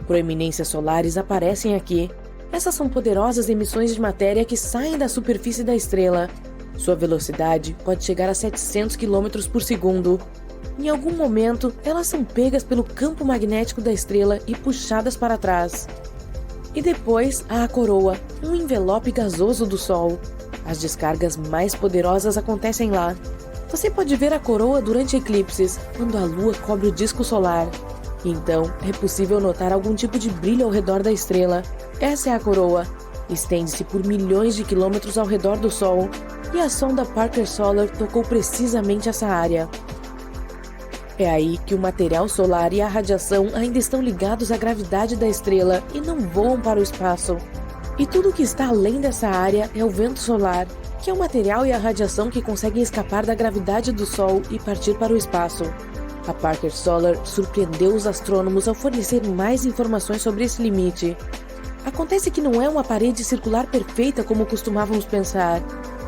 Proeminências solares aparecem aqui. Essas são poderosas emissões de matéria que saem da superfície da estrela. Sua velocidade pode chegar a 700 km por segundo. Em algum momento, elas são pegas pelo campo magnético da estrela e puxadas para trás. E depois há a coroa, um envelope gasoso do Sol. As descargas mais poderosas acontecem lá. Você pode ver a coroa durante eclipses, quando a Lua cobre o disco solar. Então, é possível notar algum tipo de brilho ao redor da estrela. Essa é a coroa. Estende-se por milhões de quilômetros ao redor do Sol, e a sonda Parker Solar tocou precisamente essa área. É aí que o material solar e a radiação ainda estão ligados à gravidade da estrela e não voam para o espaço. E tudo que está além dessa área é o vento solar, que é o material e a radiação que conseguem escapar da gravidade do Sol e partir para o espaço. A Parker Solar surpreendeu os astrônomos ao fornecer mais informações sobre esse limite. Acontece que não é uma parede circular perfeita como costumávamos pensar.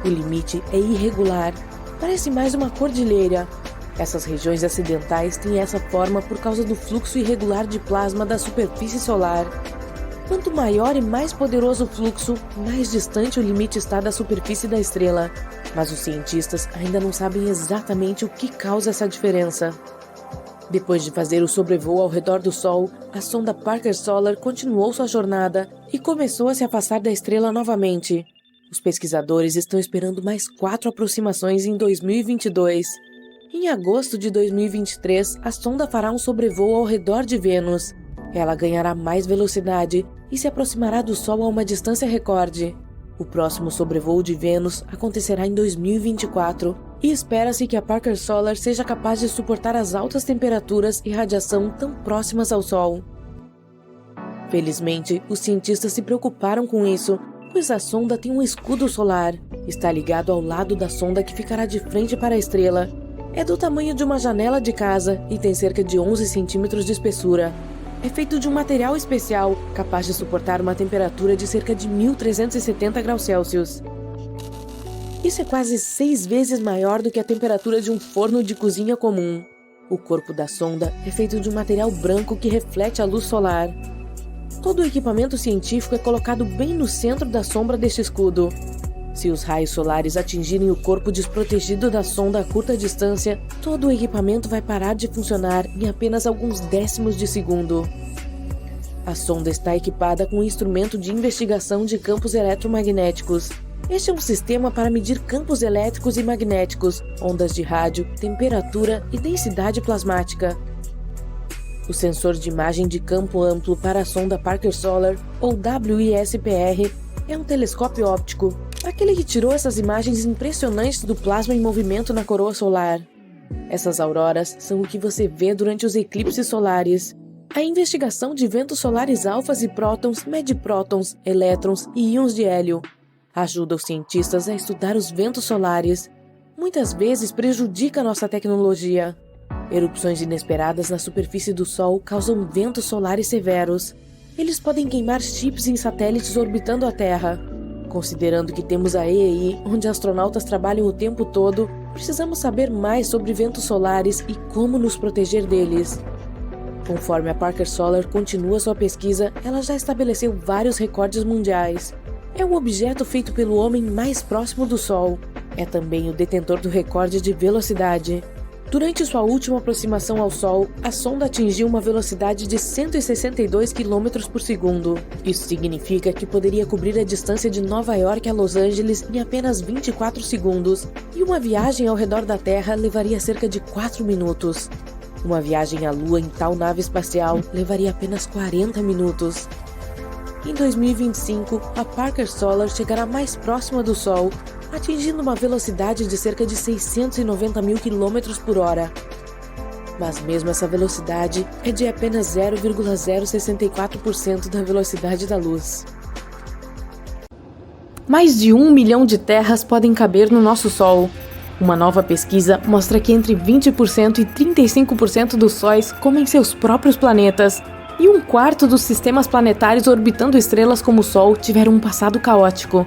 O limite é irregular, parece mais uma cordilheira. Essas regiões acidentais têm essa forma por causa do fluxo irregular de plasma da superfície solar. Quanto maior e mais poderoso o fluxo, mais distante o limite está da superfície da estrela. Mas os cientistas ainda não sabem exatamente o que causa essa diferença. Depois de fazer o sobrevoo ao redor do Sol, a sonda Parker Solar continuou sua jornada e começou a se afastar da estrela novamente. Os pesquisadores estão esperando mais 4 aproximações em 2022. Em agosto de 2023, a sonda fará um sobrevoo ao redor de Vênus. Ela ganhará mais velocidade e se aproximará do Sol a uma distância recorde. O próximo sobrevoo de Vênus acontecerá em 2024 e espera-se que a Parker Solar seja capaz de suportar as altas temperaturas e radiação tão próximas ao Sol. Felizmente, os cientistas se preocuparam com isso, pois a sonda tem um escudo solar. Está ligado ao lado da sonda que ficará de frente para a estrela. É do tamanho de uma janela de casa e tem cerca de 11 centímetros de espessura. É feito de um material especial, capaz de suportar uma temperatura de cerca de 1.370 graus Celsius. Isso é quase 6 vezes maior do que a temperatura de um forno de cozinha comum. O corpo da sonda é feito de um material branco que reflete a luz solar. Todo o equipamento científico é colocado bem no centro da sombra deste escudo. Se os raios solares atingirem o corpo desprotegido da sonda a curta distância, todo o equipamento vai parar de funcionar em apenas alguns décimos de segundo. A sonda está equipada com um instrumento de investigação de campos eletromagnéticos. Este é um sistema para medir campos elétricos e magnéticos, ondas de rádio, temperatura e densidade plasmática. O sensor de imagem de campo amplo para a sonda Parker Solar, ou WISPR, é um telescópio óptico, aquele que tirou essas imagens impressionantes do plasma em movimento na coroa solar. Essas auroras são o que você vê durante os eclipses solares. A investigação de ventos solares alfas e prótons mede prótons, elétrons e íons de hélio. Ajuda os cientistas a estudar os ventos solares. Muitas vezes prejudica nossa tecnologia. Erupções inesperadas na superfície do Sol causam ventos solares severos. Eles podem queimar chips em satélites orbitando a Terra. Considerando que temos a EEI, onde astronautas trabalham o tempo todo, precisamos saber mais sobre ventos solares e como nos proteger deles. Conforme a Parker Solar continua sua pesquisa, ela já estabeleceu vários recordes mundiais. É o objeto feito pelo homem mais próximo do Sol. É também o detentor do recorde de velocidade. Durante sua última aproximação ao Sol, a sonda atingiu uma velocidade de 162 km por segundo. Isso significa que poderia cobrir a distância de Nova York a Los Angeles em apenas 24 segundos, e uma viagem ao redor da Terra levaria cerca de 4 minutos. Uma viagem à Lua em tal nave espacial levaria apenas 40 minutos. Em 2025, a Parker Solar chegará mais próxima do Sol, atingindo uma velocidade de cerca de 690 mil km por hora. Mas mesmo essa velocidade é de apenas 0,064% da velocidade da luz. Mais de 1 milhão de terras podem caber no nosso Sol. Uma nova pesquisa mostra que entre 20% e 35% dos sóis comem seus próprios planetas, e 1/4 dos sistemas planetários orbitando estrelas como o Sol tiveram um passado caótico.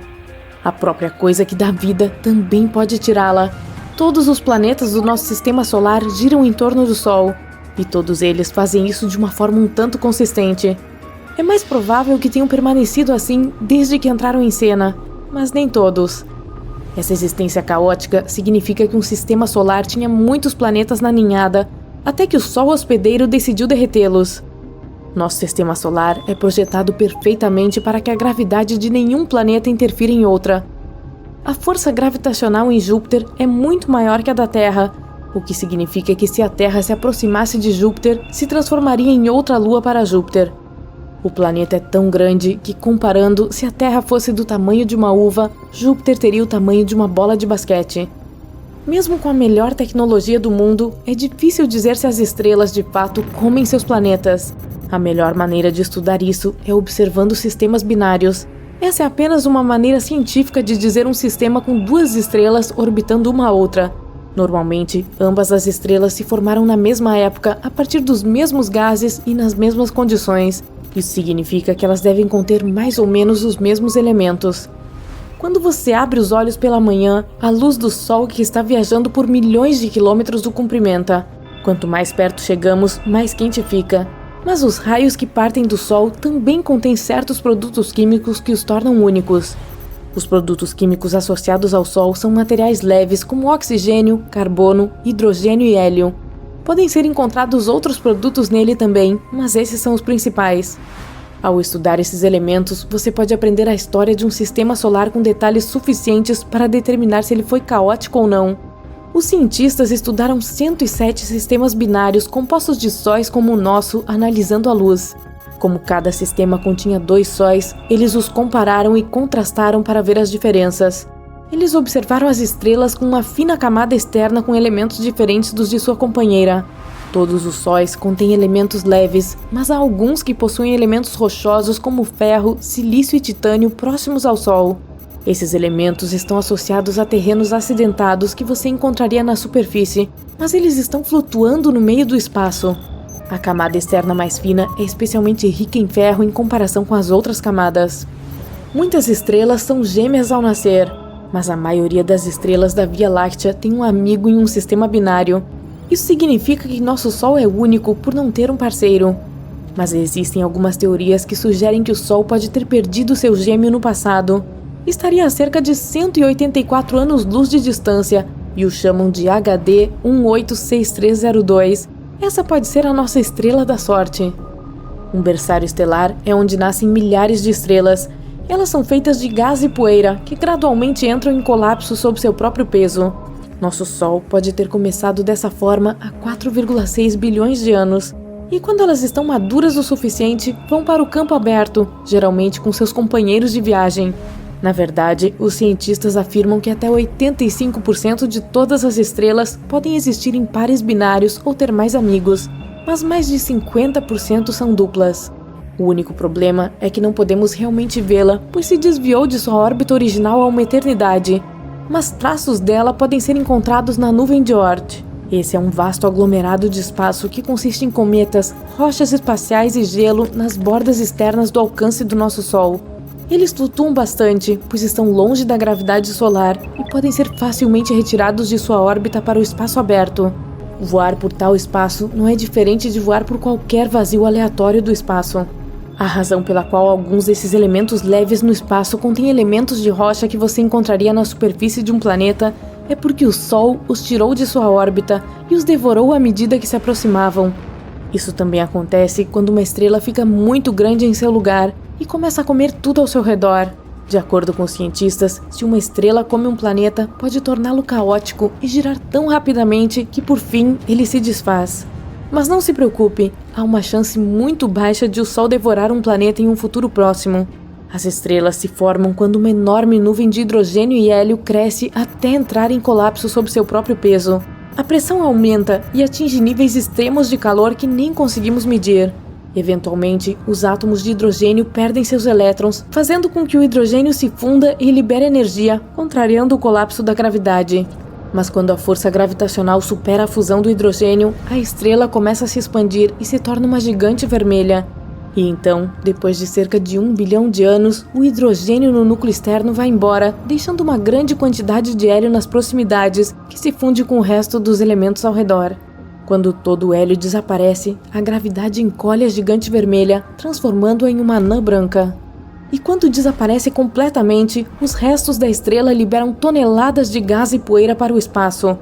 A própria coisa que dá vida também pode tirá-la. Todos os planetas do nosso sistema solar giram em torno do Sol, e todos eles fazem isso de uma forma um tanto consistente. É mais provável que tenham permanecido assim desde que entraram em cena, mas nem todos. Essa existência caótica significa que um sistema solar tinha muitos planetas na ninhada, até que o Sol hospedeiro decidiu derretê-los. Nosso sistema solar é projetado perfeitamente para que a gravidade de nenhum planeta interfira em outra. A força gravitacional em Júpiter é muito maior que a da Terra, o que significa que se a Terra se aproximasse de Júpiter, se transformaria em outra lua para Júpiter. O planeta é tão grande que, comparando, se a Terra fosse do tamanho de uma uva, Júpiter teria o tamanho de uma bola de basquete. Mesmo com a melhor tecnologia do mundo, é difícil dizer se as estrelas de fato comem seus planetas. A melhor maneira de estudar isso é observando sistemas binários. Essa é apenas uma maneira científica de dizer um sistema com 2 estrelas orbitando uma a outra. Normalmente, ambas as estrelas se formaram na mesma época, a partir dos mesmos gases e nas mesmas condições. Isso significa que elas devem conter mais ou menos os mesmos elementos. Quando você abre os olhos pela manhã, a luz do Sol que está viajando por milhões de quilômetros o cumprimenta. Quanto mais perto chegamos, mais quente fica. Mas os raios que partem do Sol também contêm certos produtos químicos que os tornam únicos. Os produtos químicos associados ao Sol são materiais leves como oxigênio, carbono, hidrogênio e hélio. Podem ser encontrados outros produtos nele também, mas esses são os principais. Ao estudar esses elementos, você pode aprender a história de um sistema solar com detalhes suficientes para determinar se ele foi caótico ou não. Os cientistas estudaram 107 sistemas binários compostos de sóis como o nosso, analisando a luz. Como cada sistema continha 2 sóis, eles os compararam e contrastaram para ver as diferenças. Eles observaram as estrelas com uma fina camada externa com elementos diferentes dos de sua companheira. Todos os sóis contêm elementos leves, mas há alguns que possuem elementos rochosos como ferro, silício e titânio próximos ao Sol. Esses elementos estão associados a terrenos acidentados que você encontraria na superfície, mas eles estão flutuando no meio do espaço. A camada externa mais fina é especialmente rica em ferro em comparação com as outras camadas. Muitas estrelas são gêmeas ao nascer. Mas a maioria das estrelas da Via Láctea tem um amigo em um sistema binário. Isso significa que nosso Sol é único por não ter um parceiro. Mas existem algumas teorias que sugerem que o Sol pode ter perdido seu gêmeo no passado. Estaria a cerca de 184 anos-luz de distância e o chamam de HD 186302. Essa pode ser a nossa estrela da sorte. Um berçário estelar é onde nascem milhares de estrelas. Elas são feitas de gás e poeira, que gradualmente entram em colapso sob seu próprio peso. Nosso Sol pode ter começado dessa forma há 4,6 bilhões de anos. E quando elas estão maduras o suficiente, vão para o campo aberto, geralmente com seus companheiros de viagem. Na verdade, os cientistas afirmam que até 85% de todas as estrelas podem existir em pares binários ou ter mais amigos, mas mais de 50% são duplas. O único problema é que não podemos realmente vê-la, pois se desviou de sua órbita original há uma eternidade. Mas traços dela podem ser encontrados na nuvem de Oort. Esse é um vasto aglomerado de espaço que consiste em cometas, rochas espaciais e gelo nas bordas externas do alcance do nosso Sol. Eles flutuam bastante, pois estão longe da gravidade solar e podem ser facilmente retirados de sua órbita para o espaço aberto. Voar por tal espaço não é diferente de voar por qualquer vazio aleatório do espaço. A razão pela qual alguns desses elementos leves no espaço contêm elementos de rocha que você encontraria na superfície de um planeta é porque o Sol os tirou de sua órbita e os devorou à medida que se aproximavam. Isso também acontece quando uma estrela fica muito grande em seu lugar e começa a comer tudo ao seu redor. De acordo com os cientistas, se uma estrela come um planeta, pode torná-lo caótico e girar tão rapidamente que por fim ele se desfaz. Mas não se preocupe, há uma chance muito baixa de o Sol devorar um planeta em um futuro próximo. As estrelas se formam quando uma enorme nuvem de hidrogênio e hélio cresce até entrar em colapso sob seu próprio peso. A pressão aumenta e atinge níveis extremos de calor que nem conseguimos medir. Eventualmente, os átomos de hidrogênio perdem seus elétrons, fazendo com que o hidrogênio se funda e libere energia, contrariando o colapso da gravidade. Mas quando a força gravitacional supera a fusão do hidrogênio, a estrela começa a se expandir e se torna uma gigante vermelha. E então, depois de cerca de 1 bilhão de anos, o hidrogênio no núcleo externo vai embora, deixando uma grande quantidade de hélio nas proximidades, que se funde com o resto dos elementos ao redor. Quando todo o hélio desaparece, a gravidade encolhe a gigante vermelha, transformando-a em uma anã branca. E quando desaparece completamente, os restos da estrela liberam toneladas de gás e poeira para o espaço.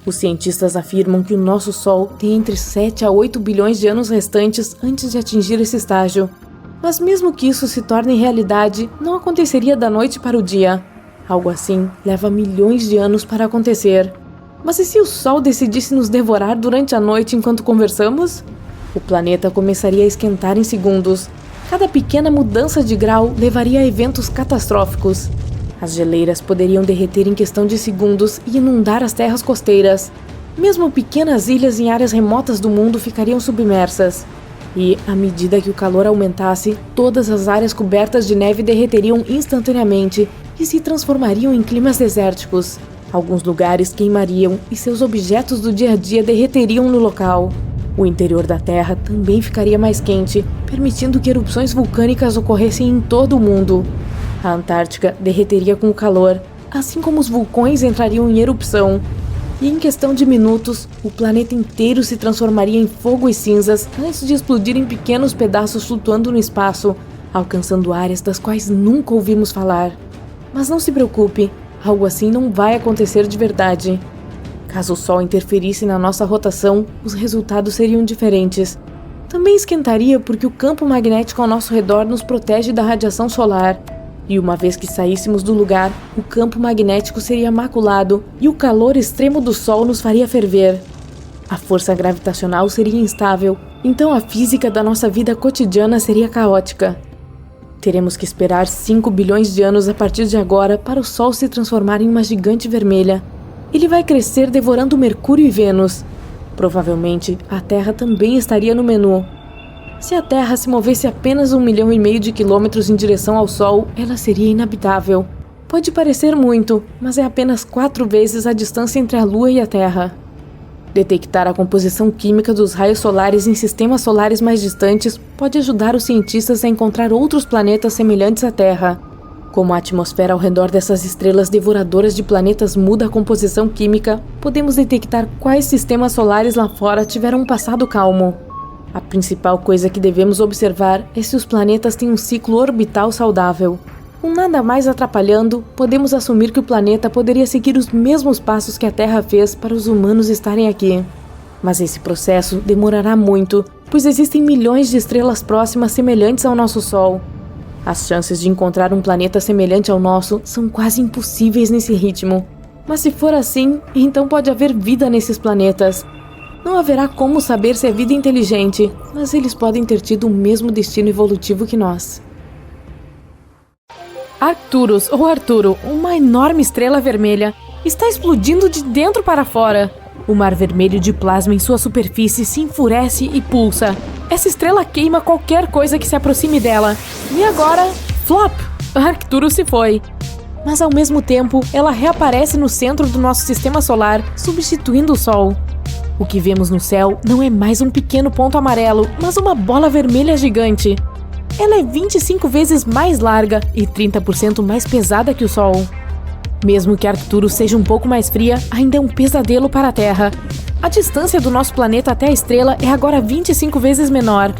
Os cientistas afirmam que o nosso Sol tem entre 7 a 8 bilhões de anos restantes antes de atingir esse estágio. Mas mesmo que isso se torne realidade, não aconteceria da noite para o dia. Algo assim leva milhões de anos para acontecer. Mas e se o Sol decidisse nos devorar durante a noite enquanto conversamos? O planeta começaria a esquentar em segundos. Cada pequena mudança de grau levaria a eventos catastróficos. As geleiras poderiam derreter em questão de segundos e inundar as terras costeiras. Mesmo pequenas ilhas em áreas remotas do mundo ficariam submersas. E, à medida que o calor aumentasse, todas as áreas cobertas de neve derreteriam instantaneamente e se transformariam em climas desérticos. Alguns lugares queimariam e seus objetos do dia a dia derreteriam no local. O interior da Terra também ficaria mais quente, permitindo que erupções vulcânicas ocorressem em todo o mundo. A Antártica derreteria com o calor, assim como os vulcões entrariam em erupção. E em questão de minutos, o planeta inteiro se transformaria em fogo e cinzas antes de explodir em pequenos pedaços flutuando no espaço, alcançando áreas das quais nunca ouvimos falar. Mas não se preocupe, algo assim não vai acontecer de verdade. Caso o Sol interferisse na nossa rotação, os resultados seriam diferentes. Também esquentaria porque o campo magnético ao nosso redor nos protege da radiação solar. E uma vez que saíssemos do lugar, o campo magnético seria maculado e o calor extremo do Sol nos faria ferver. A força gravitacional seria instável, então a física da nossa vida cotidiana seria caótica. Teremos que esperar 5 bilhões de anos a partir de agora para o Sol se transformar em uma gigante vermelha. Ele vai crescer devorando Mercúrio e Vênus. Provavelmente, a Terra também estaria no menu. Se a Terra se movesse apenas 1,5 milhão de quilômetros em direção ao Sol, ela seria inabitável. Pode parecer muito, mas é apenas 4 vezes a distância entre a Lua e a Terra. Detectar a composição química dos raios solares em sistemas solares mais distantes pode ajudar os cientistas a encontrar outros planetas semelhantes à Terra. Como a atmosfera ao redor dessas estrelas devoradoras de planetas muda a composição química, podemos detectar quais sistemas solares lá fora tiveram um passado calmo. A principal coisa que devemos observar é se os planetas têm um ciclo orbital saudável. Com nada mais atrapalhando, podemos assumir que o planeta poderia seguir os mesmos passos que a Terra fez para os humanos estarem aqui. Mas esse processo demorará muito, pois existem milhões de estrelas próximas semelhantes ao nosso Sol. As chances de encontrar um planeta semelhante ao nosso são quase impossíveis nesse ritmo. Mas se for assim, então pode haver vida nesses planetas. Não haverá como saber se é vida inteligente, mas eles podem ter tido o mesmo destino evolutivo que nós. Arcturus, ou Arturo, uma enorme estrela vermelha, está explodindo de dentro para fora. O mar vermelho de plasma em sua superfície se enfurece e pulsa. Essa estrela queima qualquer coisa que se aproxime dela. E agora, flop! Arcturus se foi. Mas ao mesmo tempo, ela reaparece no centro do nosso sistema solar, substituindo o Sol. O que vemos no céu não é mais um pequeno ponto amarelo, mas uma bola vermelha gigante. Ela é 25 vezes mais larga e 30% mais pesada que o Sol. Mesmo que Arcturus seja um pouco mais fria, ainda é um pesadelo para a Terra. A distância do nosso planeta até a estrela é agora 25 vezes menor.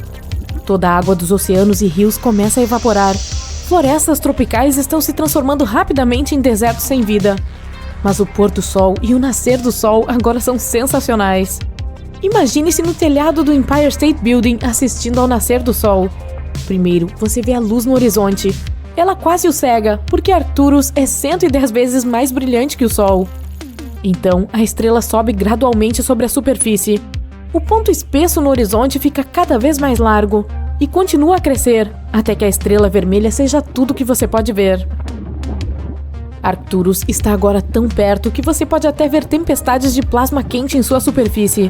Toda a água dos oceanos e rios começa a evaporar. Florestas tropicais estão se transformando rapidamente em desertos sem vida. Mas o pôr do sol e o nascer do sol agora são sensacionais. Imagine-se no telhado do Empire State Building assistindo ao nascer do sol. Primeiro, você vê a luz no horizonte. Ela quase o cega, porque Arcturus é 110 vezes mais brilhante que o Sol. Então, a estrela sobe gradualmente sobre a superfície. O ponto espesso no horizonte fica cada vez mais largo e continua a crescer, até que a estrela vermelha seja tudo que você pode ver. Arcturus está agora tão perto que você pode até ver tempestades de plasma quente em sua superfície.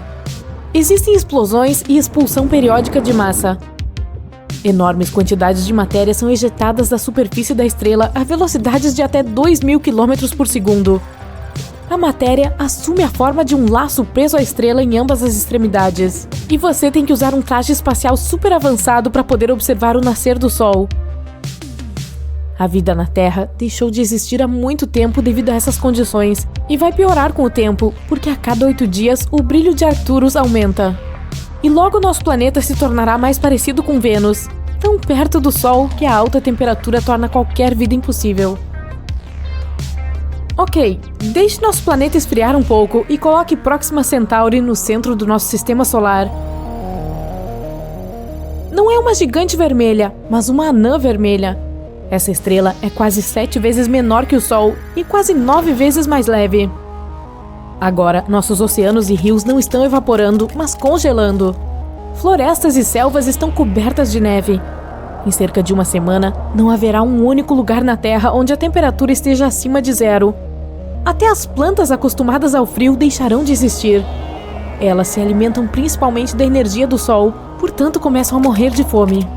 Existem explosões e expulsão periódica de massa. Enormes quantidades de matéria são ejetadas da superfície da estrela a velocidades de até 2.000 km por segundo. A matéria assume a forma de um laço preso à estrela em ambas as extremidades. E você tem que usar um traje espacial super avançado para poder observar o nascer do Sol. A vida na Terra deixou de existir há muito tempo devido a essas condições e vai piorar com o tempo, porque a cada 8 dias o brilho de Arcturus aumenta. E logo nosso planeta se tornará mais parecido com Vênus, tão perto do Sol que a alta temperatura torna qualquer vida impossível. Ok, deixe nosso planeta esfriar um pouco e coloque Próxima Centauri no centro do nosso sistema solar. Não é uma gigante vermelha, mas uma anã vermelha. Essa estrela é quase 7 vezes menor que o Sol e quase 9 vezes mais leve. Agora, nossos oceanos e rios não estão evaporando, mas congelando. Florestas e selvas estão cobertas de neve. Em cerca de uma semana, não haverá um único lugar na Terra onde a temperatura esteja acima de 0. Até as plantas acostumadas ao frio deixarão de existir. Elas se alimentam principalmente da energia do Sol, portanto começam a morrer de fome.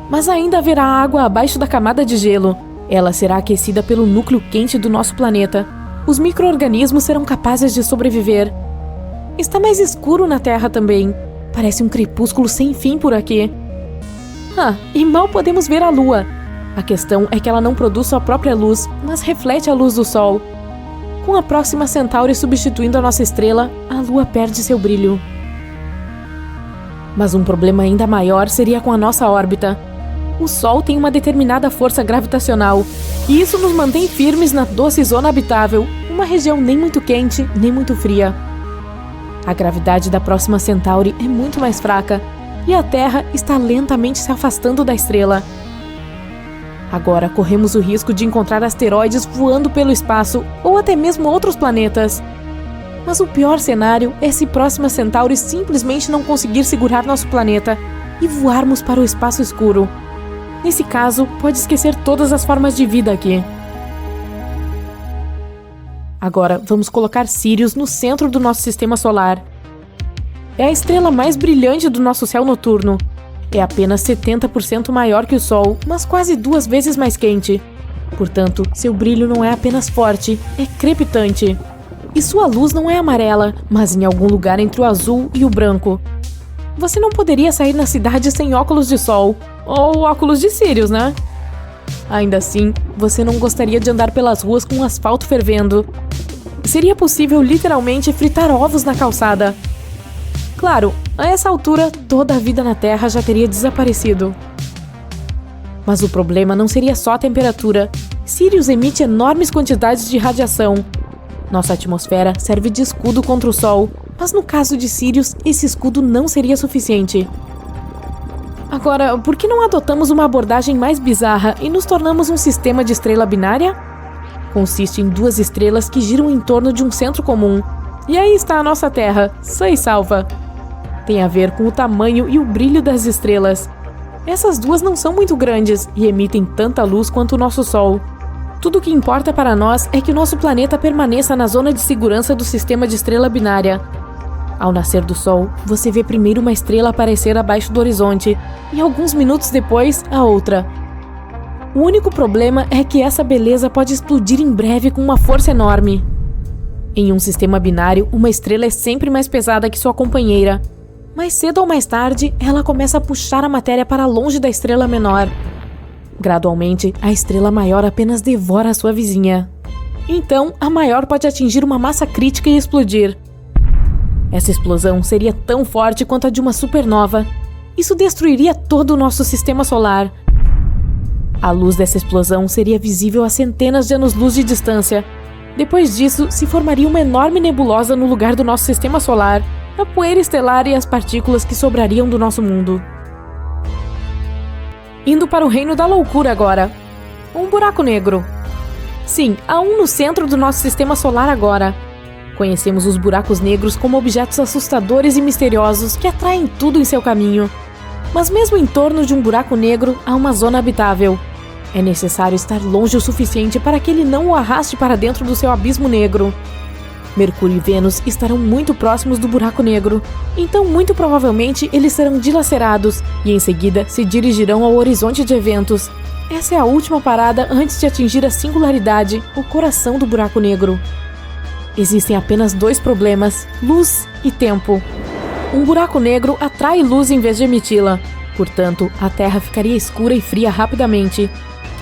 Mas ainda haverá água abaixo da camada de gelo. Ela será aquecida pelo núcleo quente do nosso planeta. Os micro-organismos serão capazes de sobreviver. Está mais escuro na Terra também. Parece um crepúsculo sem fim por aqui. E mal podemos ver a Lua. A questão é que ela não produz sua própria luz, mas reflete a luz do Sol. Com a Próxima Centauri substituindo a nossa estrela, a Lua perde seu brilho. Mas um problema ainda maior seria com a nossa órbita. O Sol tem uma determinada força gravitacional, e isso nos mantém firmes na doce zona habitável, uma região nem muito quente, nem muito fria. A gravidade da Próxima Centauri é muito mais fraca, e a Terra está lentamente se afastando da estrela. Agora corremos o risco de encontrar asteroides voando pelo espaço, ou até mesmo outros planetas. Mas o pior cenário é se Próxima Centauri simplesmente não conseguir segurar nosso planeta e voarmos para o espaço escuro. Nesse caso, pode esquecer todas as formas de vida aqui. Agora, vamos colocar Sirius no centro do nosso sistema solar. É a estrela mais brilhante do nosso céu noturno. É apenas 70% maior que o Sol, mas quase 2 vezes mais quente. Portanto, seu brilho não é apenas forte, é crepitante. E sua luz não é amarela, mas em algum lugar entre o azul e o branco. Você não poderia sair na cidade sem óculos de sol. Ou óculos de Sirius, né? Ainda assim, você não gostaria de andar pelas ruas com o asfalto fervendo. Seria possível literalmente fritar ovos na calçada. Claro, a essa altura, toda a vida na Terra já teria desaparecido. Mas o problema não seria só a temperatura. Sirius emite enormes quantidades de radiação. Nossa atmosfera serve de escudo contra o Sol, mas no caso de Sirius, esse escudo não seria suficiente. Agora, por que não adotamos uma abordagem mais bizarra e nos tornamos um sistema de estrela binária? Consiste em duas estrelas que giram em torno de um centro comum. E aí está a nossa Terra, sã e salva. Tem a ver com o tamanho e o brilho das estrelas. Essas duas não são muito grandes e emitem tanta luz quanto o nosso Sol. Tudo o que importa para nós é que o nosso planeta permaneça na zona de segurança do sistema de estrela binária. Ao nascer do Sol, você vê primeiro uma estrela aparecer abaixo do horizonte e alguns minutos depois, a outra. O único problema é que essa beleza pode explodir em breve com uma força enorme. Em um sistema binário, uma estrela é sempre mais pesada que sua companheira. Mais cedo ou mais tarde, ela começa a puxar a matéria para longe da estrela menor. Gradualmente, a estrela maior apenas devora a sua vizinha. Então, a maior pode atingir uma massa crítica e explodir. Essa explosão seria tão forte quanto a de uma supernova. Isso destruiria todo o nosso sistema solar. A luz dessa explosão seria visível a centenas de anos-luz de distância. Depois disso, se formaria uma enorme nebulosa no lugar do nosso sistema solar, a poeira estelar e as partículas que sobrariam do nosso mundo. Indo para o reino da loucura agora. Um buraco negro. Sim, há um no centro do nosso sistema solar agora. Conhecemos os buracos negros como objetos assustadores e misteriosos que atraem tudo em seu caminho. Mas mesmo em torno de um buraco negro, há uma zona habitável. É necessário estar longe o suficiente para que ele não o arraste para dentro do seu abismo negro. Mercúrio e Vênus estarão muito próximos do buraco negro, então muito provavelmente eles serão dilacerados e em seguida se dirigirão ao horizonte de eventos. Essa é a última parada antes de atingir a singularidade, o coração do buraco negro. Existem apenas dois problemas: luz e tempo. Um buraco negro atrai luz em vez de emiti-la. Portanto, a Terra ficaria escura e fria rapidamente.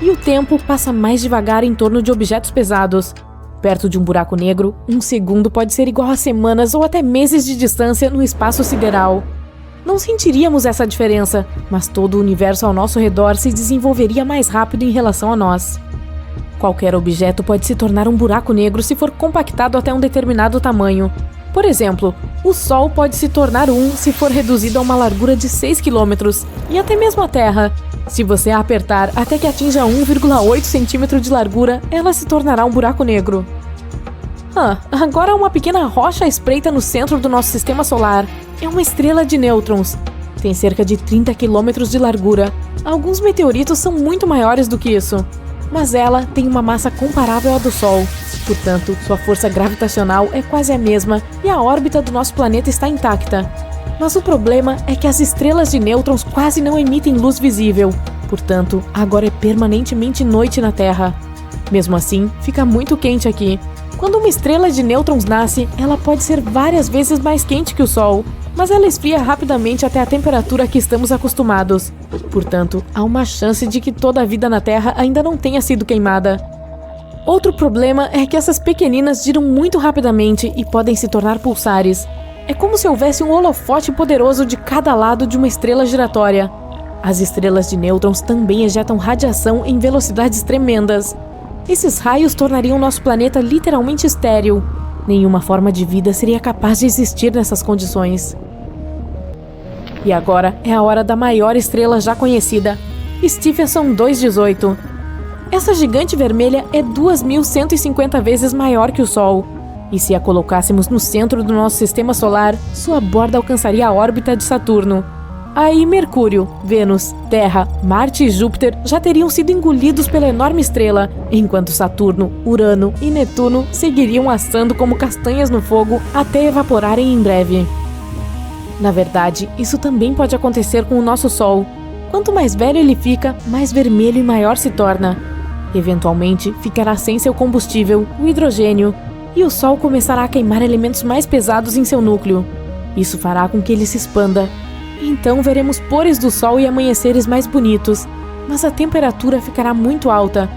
E o tempo passa mais devagar em torno de objetos pesados. Perto de um buraco negro, um segundo pode ser igual a semanas ou até meses de distância no espaço sideral. Não sentiríamos essa diferença, mas todo o universo ao nosso redor se desenvolveria mais rápido em relação a nós. Qualquer objeto pode se tornar um buraco negro se for compactado até um determinado tamanho. Por exemplo, o Sol pode se tornar um se for reduzido a uma largura de 6 km, e até mesmo a Terra. Se você a apertar até que atinja 1,8 cm de largura, ela se tornará um buraco negro. Agora uma pequena rocha espreita no centro do nosso sistema solar. É uma estrela de nêutrons. Tem cerca de 30 km de largura. Alguns meteoritos são muito maiores do que isso. Mas ela tem uma massa comparável à do Sol. Portanto, sua força gravitacional é quase a mesma e a órbita do nosso planeta está intacta. Mas o problema é que as estrelas de nêutrons quase não emitem luz visível. Portanto, agora é permanentemente noite na Terra. Mesmo assim, fica muito quente aqui. Quando uma estrela de nêutrons nasce, ela pode ser várias vezes mais quente que o Sol, mas ela esfria rapidamente até a temperatura a que estamos acostumados. Portanto, há uma chance de que toda a vida na Terra ainda não tenha sido queimada. Outro problema é que essas pequeninas giram muito rapidamente e podem se tornar pulsares. É como se houvesse um holofote poderoso de cada lado de uma estrela giratória. As estrelas de nêutrons também ejetam radiação em velocidades tremendas. Esses raios tornariam nosso planeta literalmente estéril. Nenhuma forma de vida seria capaz de existir nessas condições. E agora é a hora da maior estrela já conhecida, Stephenson 218. Essa gigante vermelha é 2.150 vezes maior que o Sol. E se a colocássemos no centro do nosso sistema solar, sua borda alcançaria a órbita de Saturno. Aí Mercúrio, Vênus, Terra, Marte e Júpiter já teriam sido engolidos pela enorme estrela, enquanto Saturno, Urano e Netuno seguiriam assando como castanhas no fogo até evaporarem em breve. Na verdade, isso também pode acontecer com o nosso Sol. Quanto mais velho ele fica, mais vermelho e maior se torna. Eventualmente, ficará sem seu combustível, o hidrogênio, e o Sol começará a queimar elementos mais pesados em seu núcleo. Isso fará com que ele se expanda. Então veremos pores do Sol e amanheceres mais bonitos. mas a temperatura ficará muito alta.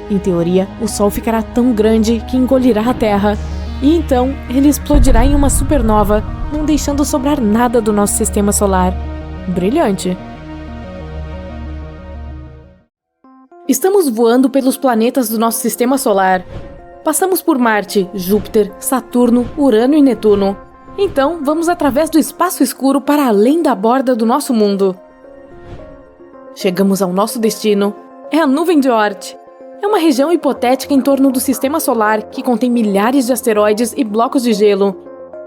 Em teoria, o Sol ficará tão grande que engolirá a Terra, e então ele explodirá em uma supernova, não deixando sobrar nada do nosso sistema solar. Brilhante! Estamos voando pelos planetas do nosso sistema solar. Passamos por Marte, Júpiter, Saturno, Urano e Netuno. Então, vamos através do espaço escuro para além da borda do nosso mundo. Chegamos ao nosso destino. É a nuvem de Oort. É uma região hipotética em torno do sistema solar que contém milhares de asteroides e blocos de gelo.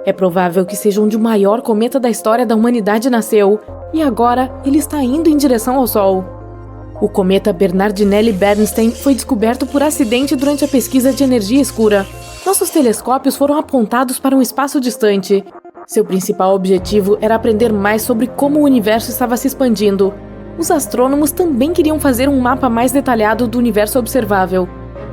É provável que seja onde o maior cometa da história da humanidade nasceu, e agora ele está indo em direção ao Sol. O cometa Bernardinelli-Bernstein foi descoberto por acidente durante a pesquisa de energia escura. Nossos telescópios foram apontados para um espaço distante. Seu principal objetivo era aprender mais sobre como o universo estava se expandindo. Os astrônomos também queriam fazer um mapa mais detalhado do universo observável.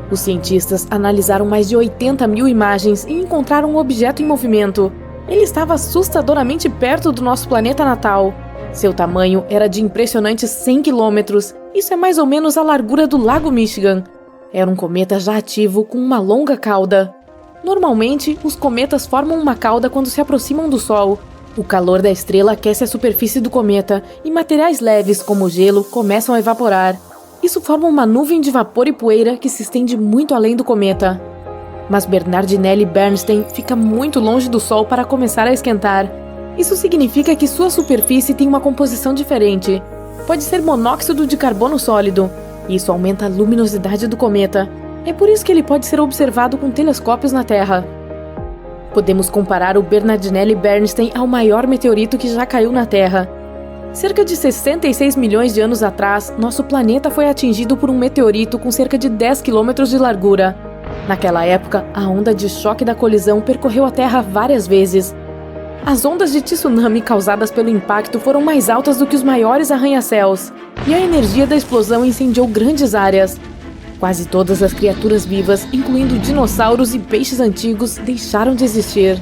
Os cientistas analisaram mais de 80 mil imagens e encontraram um objeto em movimento. Ele estava assustadoramente perto do nosso planeta natal. Seu tamanho era de impressionantes 100 quilômetros. Isso é mais ou menos a largura do Lago Michigan. Era um cometa já ativo com uma longa cauda. Normalmente, os cometas formam uma cauda quando se aproximam do Sol. O calor da estrela aquece a superfície do cometa e materiais leves, como o gelo, começam a evaporar. Isso forma uma nuvem de vapor e poeira que se estende muito além do cometa. Mas Bernardinelli-Bernstein fica muito longe do Sol para começar a esquentar. Isso significa que sua superfície tem uma composição diferente. Pode ser monóxido de carbono sólido. Isso aumenta a luminosidade do cometa. É por isso que ele pode ser observado com telescópios na Terra. Podemos comparar o Bernardinelli-Bernstein ao maior meteorito que já caiu na Terra. Cerca de 66 milhões de anos atrás, nosso planeta foi atingido por um meteorito com cerca de 10 quilômetros de largura. Naquela época, a onda de choque da colisão percorreu a Terra várias vezes. As ondas de tsunami causadas pelo impacto foram mais altas do que os maiores arranha-céus, e a energia da explosão incendiou grandes áreas. Quase todas as criaturas vivas, incluindo dinossauros e peixes antigos, deixaram de existir.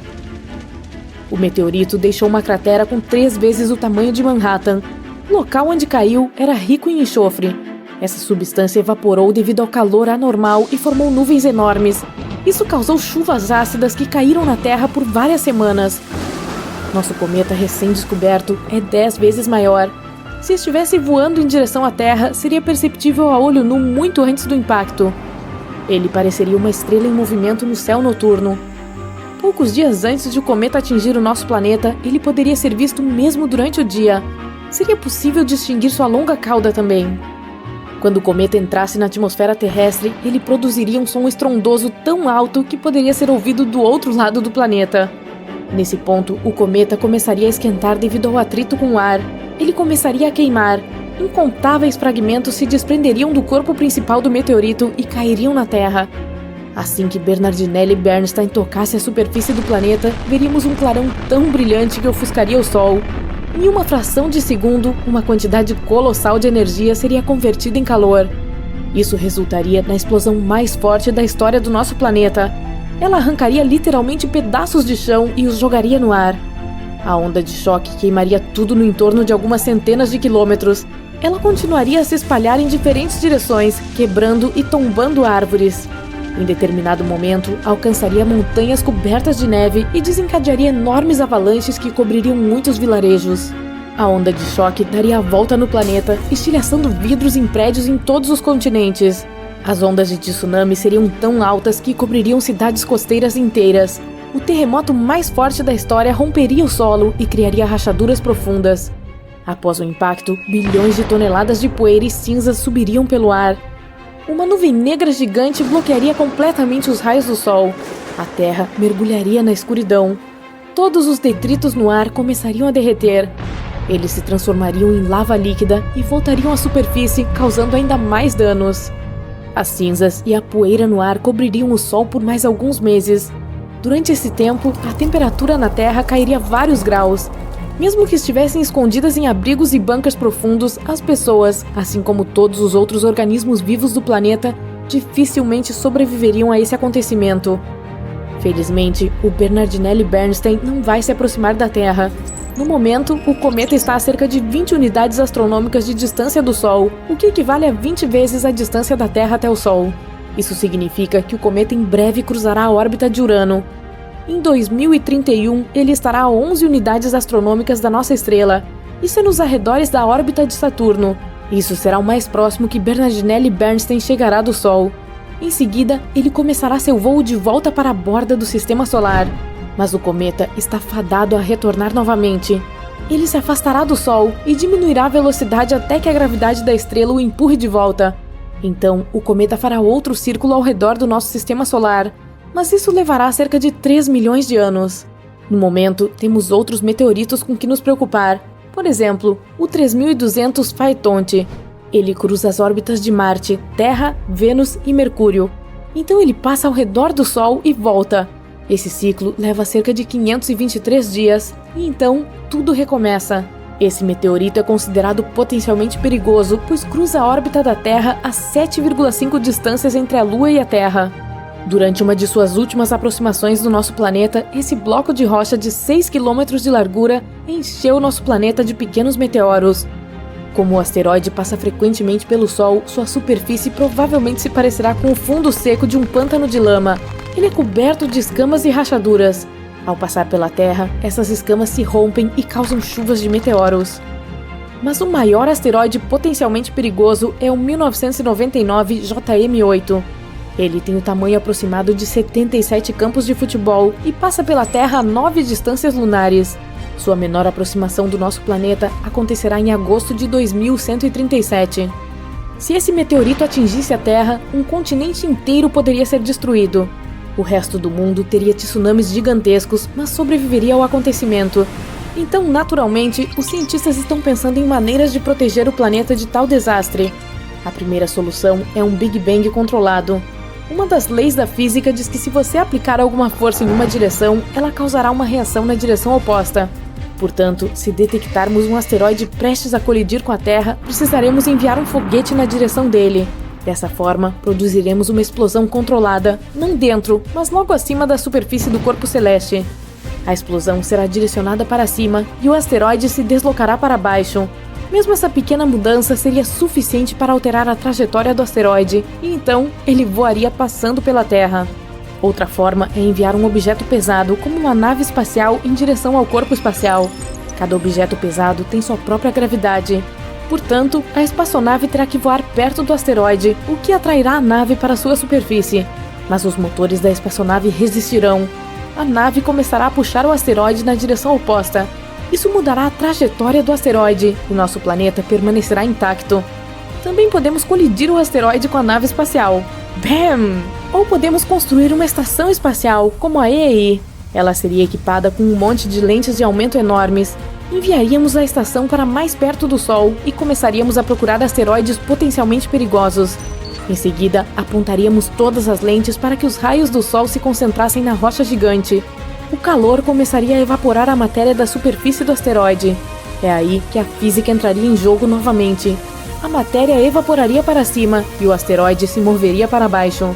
O meteorito deixou uma cratera com 3 vezes o tamanho de Manhattan. O local onde caiu era rico em enxofre. Essa substância evaporou devido ao calor anormal e formou nuvens enormes. Isso causou chuvas ácidas que caíram na Terra por várias semanas. Nosso cometa recém-descoberto é 10 vezes maior. Se estivesse voando em direção à Terra, seria perceptível a olho nu muito antes do impacto. Ele pareceria uma estrela em movimento no céu noturno. Poucos dias antes de o cometa atingir o nosso planeta, ele poderia ser visto mesmo durante o dia. Seria possível distinguir sua longa cauda também. Quando o cometa entrasse na atmosfera terrestre, ele produziria um som estrondoso tão alto que poderia ser ouvido do outro lado do planeta. Nesse ponto, o cometa começaria a esquentar devido ao atrito com o ar. Ele começaria a queimar. Incontáveis fragmentos se desprenderiam do corpo principal do meteorito e cairiam na Terra. Assim que Bernardinelli-Bernstein tocasse a superfície do planeta, veríamos um clarão tão brilhante que ofuscaria o Sol. Em uma fração de segundo, uma quantidade colossal de energia seria convertida em calor. Isso resultaria na explosão mais forte da história do nosso planeta. Ela arrancaria literalmente pedaços de chão e os jogaria no ar. A onda de choque queimaria tudo no entorno de algumas centenas de quilômetros. Ela continuaria a se espalhar em diferentes direções, quebrando e tombando árvores. Em determinado momento, alcançaria montanhas cobertas de neve e desencadearia enormes avalanches que cobririam muitos vilarejos. A onda de choque daria a volta no planeta, estilhaçando vidros em prédios em todos os continentes. As ondas de tsunami seriam tão altas que cobririam cidades costeiras inteiras. O terremoto mais forte da história romperia o solo e criaria rachaduras profundas. Após o impacto, bilhões de toneladas de poeira e cinzas subiriam pelo ar. Uma nuvem negra gigante bloquearia completamente os raios do Sol. A Terra mergulharia na escuridão. Todos os detritos no ar começariam a derreter. Eles se transformariam em lava líquida e voltariam à superfície, causando ainda mais danos. As cinzas e a poeira no ar cobririam o Sol por mais alguns meses. Durante esse tempo, a temperatura na Terra cairia vários graus. Mesmo que estivessem escondidas em abrigos e bunkers profundos, as pessoas, assim como todos os outros organismos vivos do planeta, dificilmente sobreviveriam a esse acontecimento. Felizmente, o Bernardinelli Bernstein não vai se aproximar da Terra. No momento, o cometa está a cerca de 20 unidades astronômicas de distância do Sol, o que equivale a 20 vezes a distância da Terra até o Sol. Isso significa que o cometa em breve cruzará a órbita de Urano. Em 2031, ele estará a 11 unidades astronômicas da nossa estrela. Isso é nos arredores da órbita de Saturno. Isso será o mais próximo que Bernardinelli Bernstein chegará do Sol. Em seguida, ele começará seu voo de volta para a borda do Sistema Solar. Mas o cometa está fadado a retornar novamente. Ele se afastará do Sol e diminuirá a velocidade até que a gravidade da estrela o empurre de volta. Então, o cometa fará outro círculo ao redor do nosso Sistema Solar. Mas isso levará cerca de 3 milhões de anos. No momento, temos outros meteoritos com que nos preocupar. Por exemplo, o 3200 Phaethonte. Ele cruza as órbitas de Marte, Terra, Vênus e Mercúrio. Então ele passa ao redor do Sol e volta. Esse ciclo leva cerca de 523 dias, e então tudo recomeça. Esse meteorito é considerado potencialmente perigoso, pois cruza a órbita da Terra a 7,5 distâncias entre a Lua e a Terra. Durante uma de suas últimas aproximações do nosso planeta, esse bloco de rocha de 6 km de largura encheu nosso planeta de pequenos meteoros. Como o asteroide passa frequentemente pelo Sol, sua superfície provavelmente se parecerá com o fundo seco de um pântano de lama. Ele é coberto de escamas e rachaduras. Ao passar pela Terra, essas escamas se rompem e causam chuvas de meteoros. Mas o maior asteroide potencialmente perigoso é o 1999 JM8. Ele tem o tamanho aproximado de 77 campos de futebol e passa pela Terra a 9 distâncias lunares. Sua menor aproximação do nosso planeta acontecerá em agosto de 2137. Se esse meteorito atingisse a Terra, um continente inteiro poderia ser destruído. O resto do mundo teria tsunamis gigantescos, mas sobreviveria ao acontecimento. Então, naturalmente, os cientistas estão pensando em maneiras de proteger o planeta de tal desastre. A primeira solução é um Big Bang controlado. Uma das leis da física diz que se você aplicar alguma força em uma direção, ela causará uma reação na direção oposta. Portanto, se detectarmos um asteroide prestes a colidir com a Terra, precisaremos enviar um foguete na direção dele. Dessa forma, produziremos uma explosão controlada, não dentro, mas logo acima da superfície do corpo celeste. A explosão será direcionada para cima e o asteroide se deslocará para baixo. Mesmo essa pequena mudança seria suficiente para alterar a trajetória do asteroide, e então ele voaria passando pela Terra. Outra forma é enviar um objeto pesado, como uma nave espacial, em direção ao corpo espacial. Cada objeto pesado tem sua própria gravidade. Portanto, a espaçonave terá que voar perto do asteroide, o que atrairá a nave para sua superfície. Mas os motores da espaçonave resistirão. A nave começará a puxar o asteroide na direção oposta. Isso mudará a trajetória do asteroide e nosso planeta permanecerá intacto. Também podemos colidir o asteroide com a nave espacial. BAM! Ou podemos construir uma estação espacial, como a EEI. Ela seria equipada com um monte de lentes de aumento enormes. Enviaríamos a estação para mais perto do Sol e começaríamos a procurar asteroides potencialmente perigosos. Em seguida, apontaríamos todas as lentes para que os raios do Sol se concentrassem na rocha gigante. O calor começaria a evaporar a matéria da superfície do asteroide. É aí que a física entraria em jogo novamente. A matéria evaporaria para cima e o asteroide se moveria para baixo.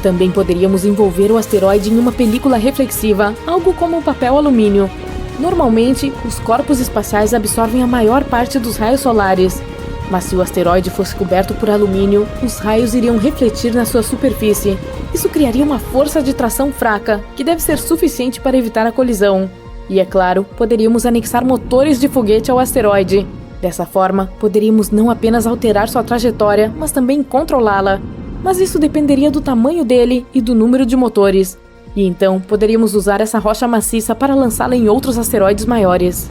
Também poderíamos envolver o asteroide em uma película reflexiva, algo como um papel alumínio. Normalmente, os corpos espaciais absorvem a maior parte dos raios solares. Mas se o asteroide fosse coberto por alumínio, os raios iriam refletir na sua superfície. Isso criaria uma força de tração fraca, que deve ser suficiente para evitar a colisão. E, é claro, poderíamos anexar motores de foguete ao asteroide. Dessa forma, poderíamos não apenas alterar sua trajetória, mas também controlá-la. Mas isso dependeria do tamanho dele e do número de motores. E então, poderíamos usar essa rocha maciça para lançá-la em outros asteroides maiores.